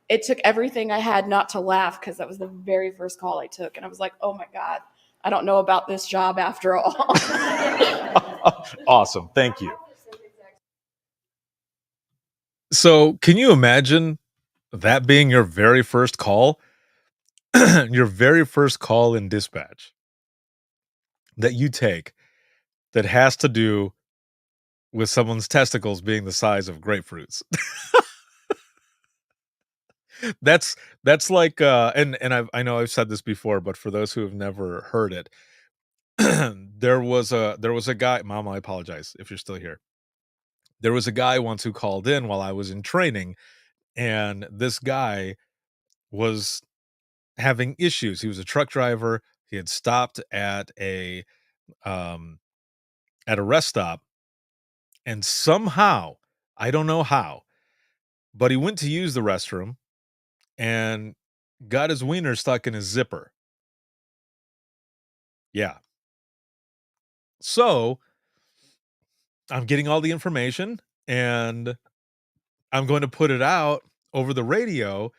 S7: it took everything I had not to laugh because that was the very first call I took. And I was like, oh my God, I don't know about this job after all.
S1: Awesome. Thank you. So can you imagine that being your very first call? Your very first call in dispatch that you take that has to do with someone's testicles being the size of grapefruits. That's like and I know I've said this before, but for those who have never heard it, there was a guy, Mom, I apologize if you're still here. There was a guy once who called in while I was in training, and this guy was having issues. He was a truck driver. He had stopped at a rest stop, and somehow, I don't know how, but he went to use the restroom and got his wiener stuck in his zipper. Yeah. So I'm getting all the information and I'm going to put it out over the radio,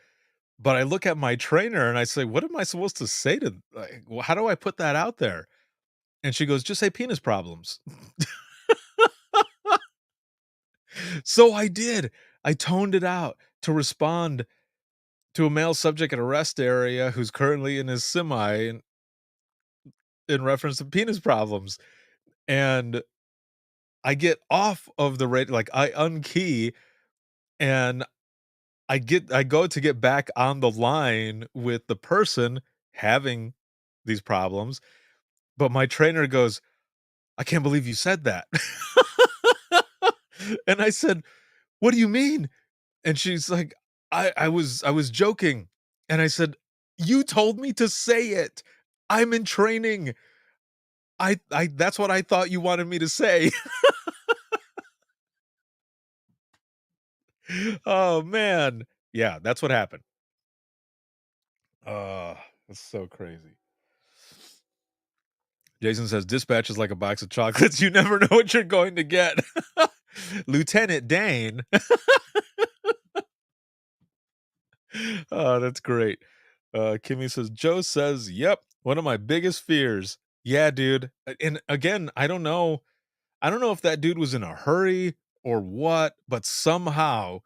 S1: but I look at my trainer and I say, what am I supposed to say to, like, how do I put that out there? And she goes, just say penis problems. So I did. I toned it out to respond to a male subject at a rest area who's currently in his semi in reference to penis problems. And I get off of the radio, like I unkey, and I go to get back on the line with the person having these problems, but my trainer goes, I can't believe you said that. And I said, what do you mean? And she's like, I was joking. And I said, you told me to say it. I'm in training. I that's what I thought you wanted me to say. Oh man. Yeah, that's what happened. That's so crazy. Jason says dispatch is like a box of chocolates. You never know what you're going to get. Lieutenant Dane. Oh, that's great. Kimmy says, Joe says, yep, one of my biggest fears. Yeah, dude. And again, I don't know if that dude was in a hurry or what, but somehow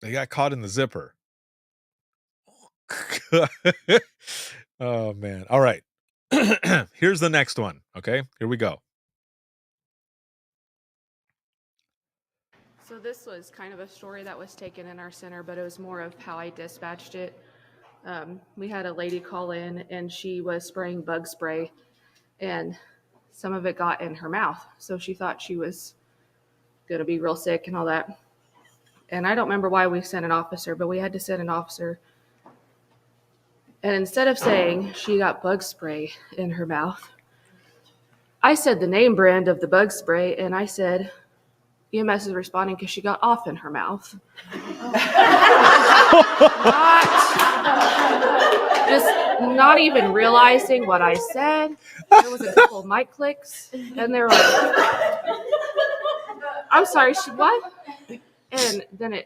S1: they got caught in the zipper. Oh man. All right. Here's the next one. Okay, here we go.
S7: So this was kind of a story that was taken in our center, but it was more of how I dispatched it. We had a lady call in and she was spraying bug spray and some of it got in her mouth. So she thought she was going to be real sick and all that. And I don't remember why we sent an officer, but we had to send an officer. And instead of saying she got bug spray in her mouth, I said the name brand of the bug spray and I said, EMS is responding because she got off in her mouth. Not even realizing what I said. There was a couple of mic clicks, and they were like, I'm sorry, she what? And then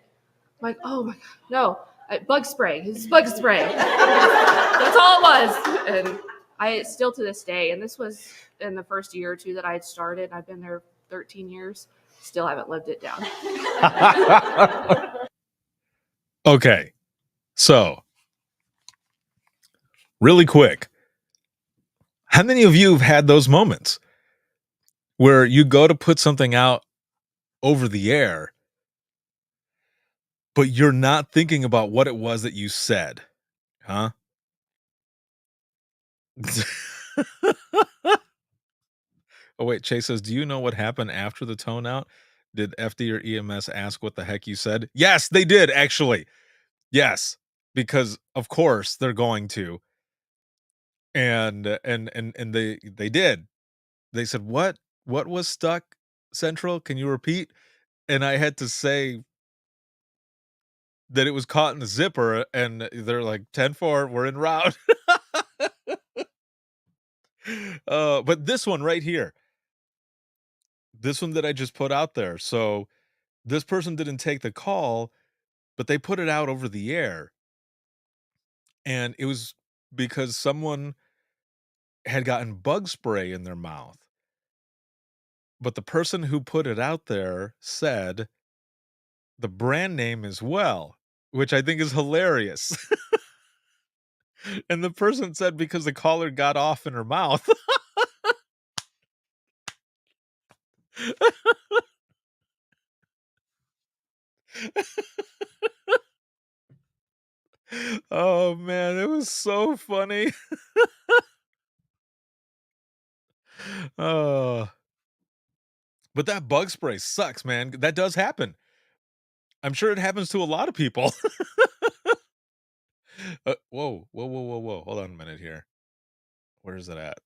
S8: I'm like, oh my God, no, bug spray. It's bug spray. That's all it was. And I still to this day, and this was in the first year or two that I had started. I've been there 13 years. Still haven't lived it down.
S1: Okay. So, really quick. How many of you have had those moments where you go to put something out over the air, but you're not thinking about what it was that you said? Huh? Oh, wait. Chase says, do you know what happened after the tone out? Did FD or EMS ask what the heck you said? Yes, they did, actually. Yes, because of course they're going to. And they did. They said, what was stuck, Central? Can you repeat? And I had to say that it was caught in the zipper, and they're like, 10-4, we're en route. But this one right here, this one that I just put out there. So this person didn't take the call, but they put it out over the air. And it was because someone had gotten bug spray in their mouth. But the person who put it out there said the brand name as well, which I think is hilarious. And the person said because the caller got off in her mouth. Oh man, it was so funny. Oh, but that bug spray sucks, man. That does happen. I'm sure it happens to a lot of people. Whoa. Hold on a minute here. Where is it at?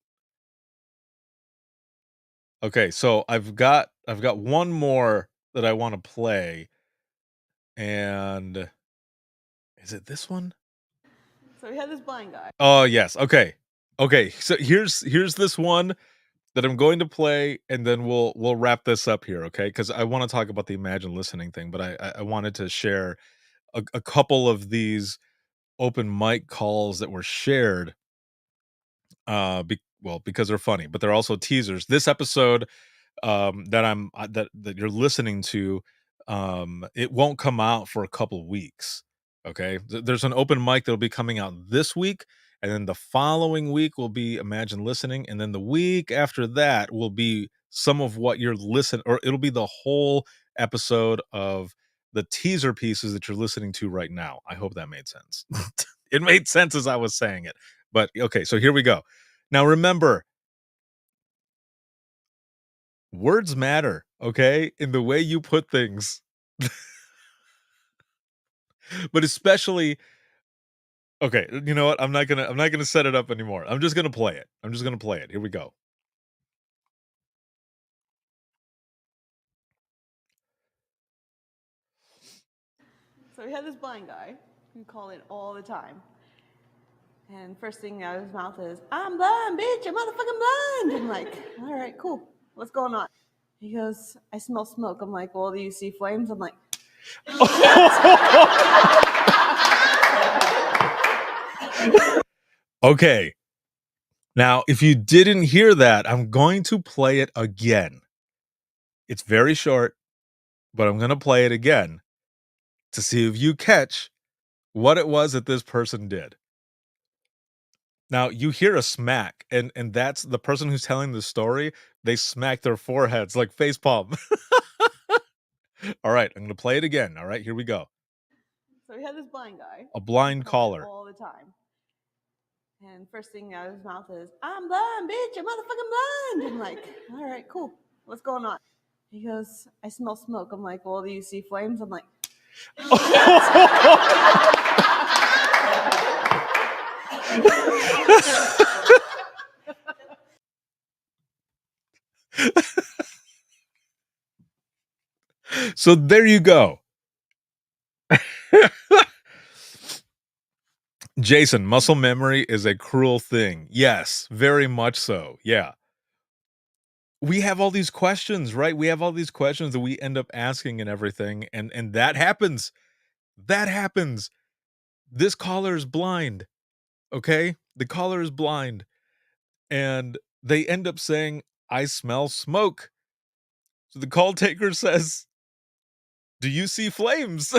S1: Okay, so I've got one more that I want to play. And is it this one?
S9: So we had this blind guy.
S1: Oh, yes. Okay. So here's this one that I'm going to play, and then we'll wrap this up here, okay? Because I want to talk about the Imagine Listening thing, but I wanted to share a couple of these open mic calls that were shared. Because they're funny, but they're also teasers. This episode that you're listening to, it won't come out for a couple of weeks. Okay, there's an open mic that'll be coming out this week, and then the following week will be Imagine Listening, and then the week after that will be some of what you're listening, or it'll be the whole episode of the teaser pieces that you're listening to right now. I hope that made sense. It made sense as I was saying it, but okay, so here we go. Now remember, words matter, okay? In the way you put things. But especially, okay, you know what? I'm not gonna set it up anymore. I'm just gonna play it. Here we go.
S9: So we had this blind guy who called it all the time. And first thing out of his mouth is, I'm blind, bitch, I'm motherfucking blind. I'm like, all right, cool. What's going on? He goes, I smell smoke. I'm like, well, do you see flames? I'm like,
S1: Okay. Now, if you didn't hear that, I'm going to play it again. It's very short, but I'm going to play it again to see if you catch what it was that this person did. Now, you hear a smack, and that's the person who's telling the story. They smack their foreheads like facepalm. All right, I'm going to play it again. All right, here we go.
S9: So we had this blind guy.
S1: A blind caller.
S9: All the time. And first thing out of his mouth is, I'm blind, bitch, I'm motherfucking blind. I'm like, all right, cool. What's going on? He goes, I smell smoke. I'm like, well, do you see flames? I'm like,
S1: So there you go. Jason, muscle memory is a cruel thing. Yes, very much so. Yeah. We have all these questions, right? We have all these questions that we end up asking and everything, and that happens. That happens. This caller is blind. Okay? The caller is blind. And they end up saying, I smell smoke. So the call taker says, do you see flames?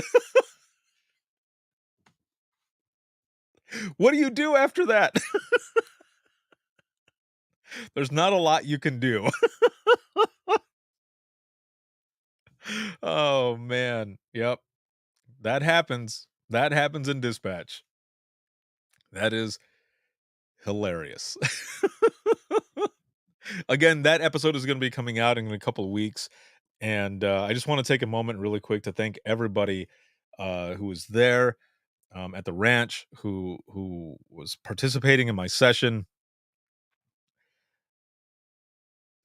S1: What do you do after that? There's not a lot you can do. Oh, man. Yep. That happens. That happens in dispatch. That is hilarious. Again, that episode is going to be coming out in a couple of weeks. And I just want to take a moment really quick to thank everybody who was there at the ranch, who was participating in my session.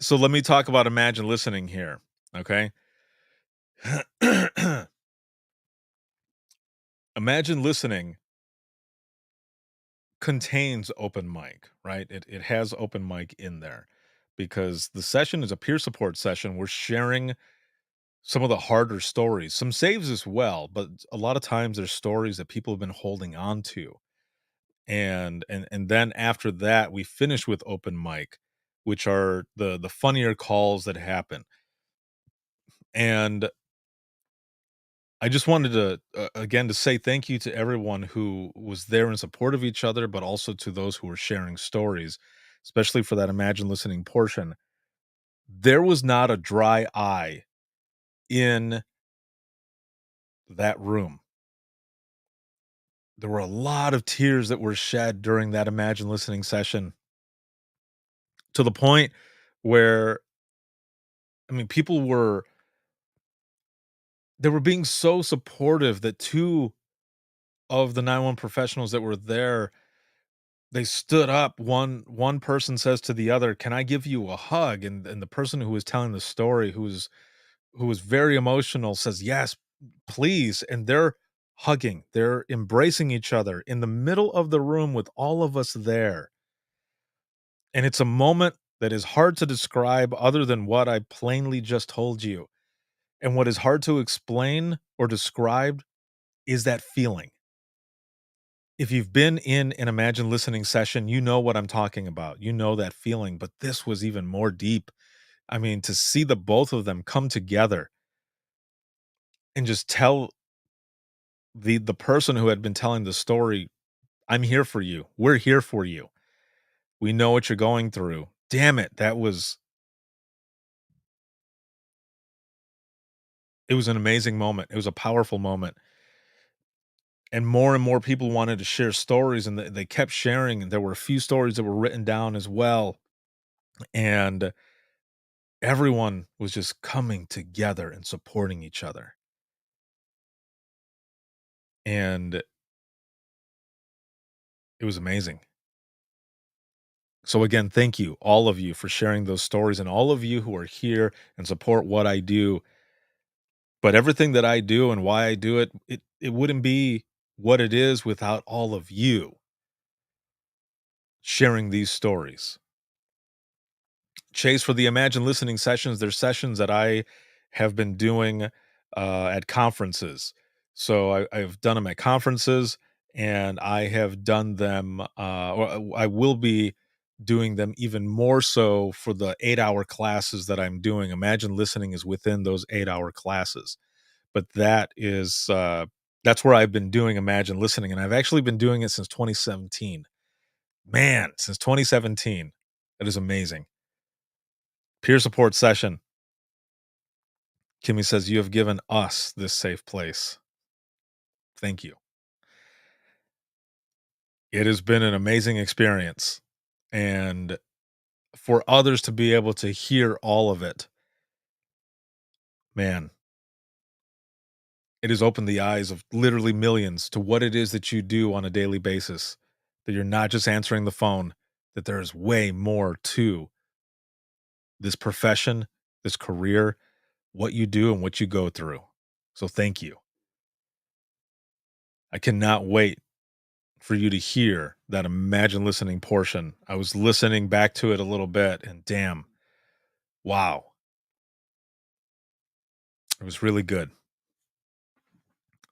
S1: So let me talk about Imagine Listening here, okay? Imagine Listening contains open mic, right? It has open mic in there because the session is a peer support session. We're sharing some of the harder stories, some saves as well, but a lot of times there's stories that people have been holding on to. And then after that, we finish with open mic, which are the funnier calls that happen. And I just wanted to again to say thank you to everyone who was there in support of each other, but also to those who were sharing stories, especially for that Imagine Listening portion. There was not a dry eye in that room. There were a lot of tears that were shed during that Imagine Listening session, to the point where, I mean, people were they were being so supportive that two of the 911 professionals that were there, they stood up. One person says to the other, "Can I give you a hug?" And the person who was telling the story, who was very emotional, says, "Yes, please." And they're hugging, they're embracing each other in the middle of the room with all of us there. And it's a moment that is hard to describe other than what I plainly just told you. And what is hard to explain or describe is that feeling. If you've been in an Imagine Listening session, you know what I'm talking about. You know that feeling, but this was even more deep. I mean, to see the both of them come together and just tell the person who had been telling the story, "I'm here for you. We're here for you. We know what you're going through." Damn it, it was an amazing moment. It was a powerful moment. And more people wanted to share stories, and they kept sharing, and there were a few stories that were written down as well. And everyone was just coming together and supporting each other. And it was amazing. So again, thank you, all of you, for sharing those stories, and all of you who are here and support what I do. But everything that I do and why I do it, it wouldn't be what it is without all of you sharing these stories. Chase, for the Imagine Listening sessions, there's sessions that I have been doing at conferences. So I've done them at conferences, and I have done them, or I will be doing them even more so for the 8-hour classes that I'm doing. Imagine Listening is within those 8-hour classes, but that's where I've been doing Imagine Listening, and I've actually been doing it since 2017. Man, since 2017, that is amazing. Peer support session. Kimmy says, "You have given us this safe place." Thank you. It has been an amazing experience. And for others to be able to hear all of it, man, it has opened the eyes of literally millions to what it is that you do on a daily basis. That you're not just answering the phone, that there is way more to this profession, this career, what you do and what you go through. So thank you. I cannot wait for you to hear that Imagine Listening portion. I was listening back to it a little bit, and damn, wow. It was really good.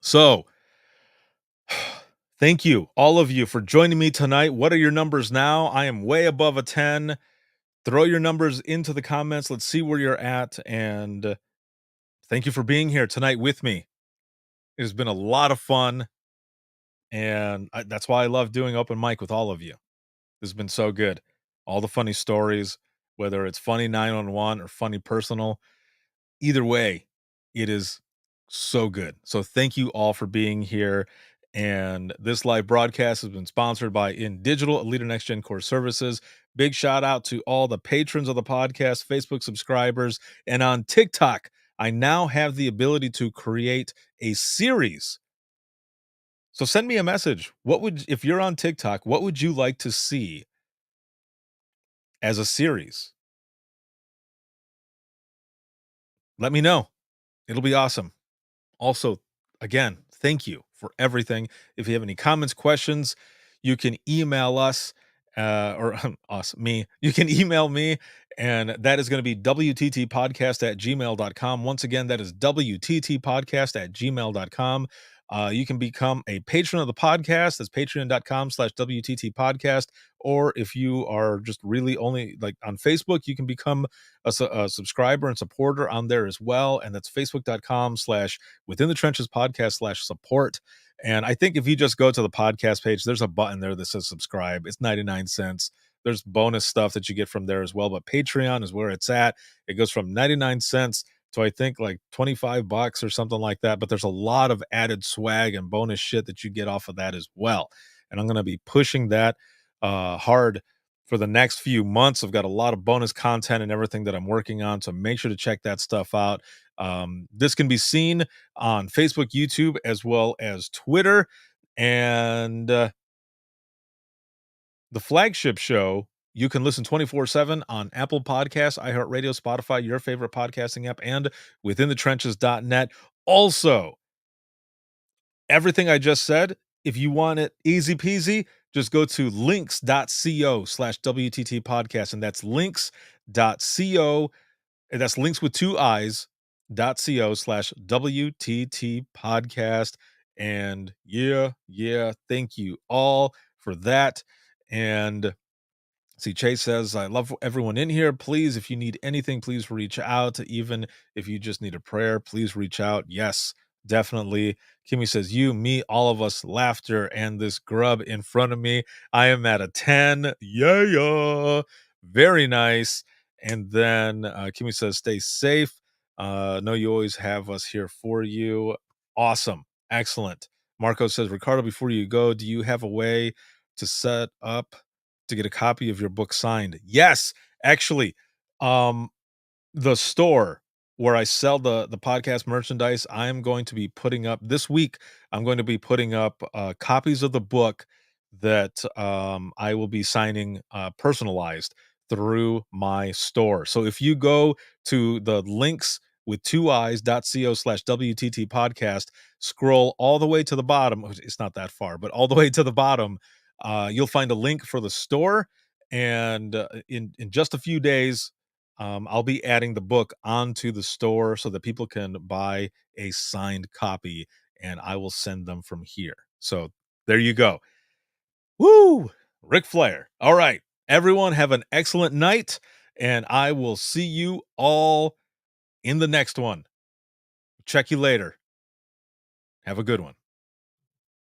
S1: So, Thank you, all of you, for joining me tonight. What are your numbers now? I am way above a 10. Throw your numbers into the comments. Let's see where you're at. And thank you for being here tonight with me. It has been a lot of fun. And that's why I love doing open mic with all of you. This has been so good. All the funny stories, whether it's funny 911 or funny personal, either way, it is so good. So thank you all for being here. And this live broadcast has been sponsored by In Digital, a leader next gen core services. Big shout out to all the patrons of the podcast, Facebook subscribers, and on TikTok. I now have the ability to create a series. So send me a message. If you're on TikTok, what would you like to see as a series? Let me know. It'll be awesome. Also, again, thank you for everything. If you have any comments, questions, you can email us or me. You can email me, and that is going to be wttpodcast@gmail.com. Once again, that is wttpodcast@gmail.com. You can become a patron of the podcast. That's patreon.com/WTT podcast. Or if you are just really only like on Facebook, you can become a subscriber and supporter on there as well. And that's facebook.com/Within the Trenches podcast/support. And I think if you just go to the podcast page, there's a button there that says subscribe. It's 99 cents. There's bonus stuff that you get from there as well. But Patreon is where it's at. It goes from 99 cents to I think like $25 or something like that. But there's a lot of added swag and bonus shit that you get off of that as well. And I'm going to be pushing that hard for the next few months. I've got a lot of bonus content and everything that I'm working on. So make sure to check that stuff out. This can be seen on Facebook, YouTube, as well as Twitter. And the flagship show, you can listen 24/7 on Apple Podcasts, iHeartRadio, Spotify, your favorite podcasting app, and withinthetrenches.net. Also, everything I just said, if you want it easy peasy, just go to links.co/WTT podcast. And that's links.co. And that's links with 2 I's .co/WTT podcast. And yeah, thank you all for that. And see, Chase says, I love everyone in here. Please, if you need anything, please reach out. Even if you just need a prayer, please reach out. Yes, definitely. Kimmy says, you, me, all of us, laughter, and this grub in front of me. I am at a 10. Yeah. Very nice. And then Kimmy says, stay safe. Know you always have us here for you. Awesome. Excellent. Marco says, Ricardo, before you go, do you have a way to set up to get a copy of your book signed? Yes, actually, the store where I sell the podcast merchandise, I'm going to be putting up this week. I'm going to be putting up copies of the book that I will be signing personalized through my store. So if you go to the links with 2 I's.co/WTT podcast, scroll all the way to the bottom. It's not that far, but all the way to the bottom, you'll find a link for the store. And in just a few days, I'll be adding the book onto the store so that people can buy a signed copy, and I will send them from here. So there you go. Woo! Ric Flair. All right. Everyone have an excellent night, and I will see you all in the next one. Check you later. Have a good one.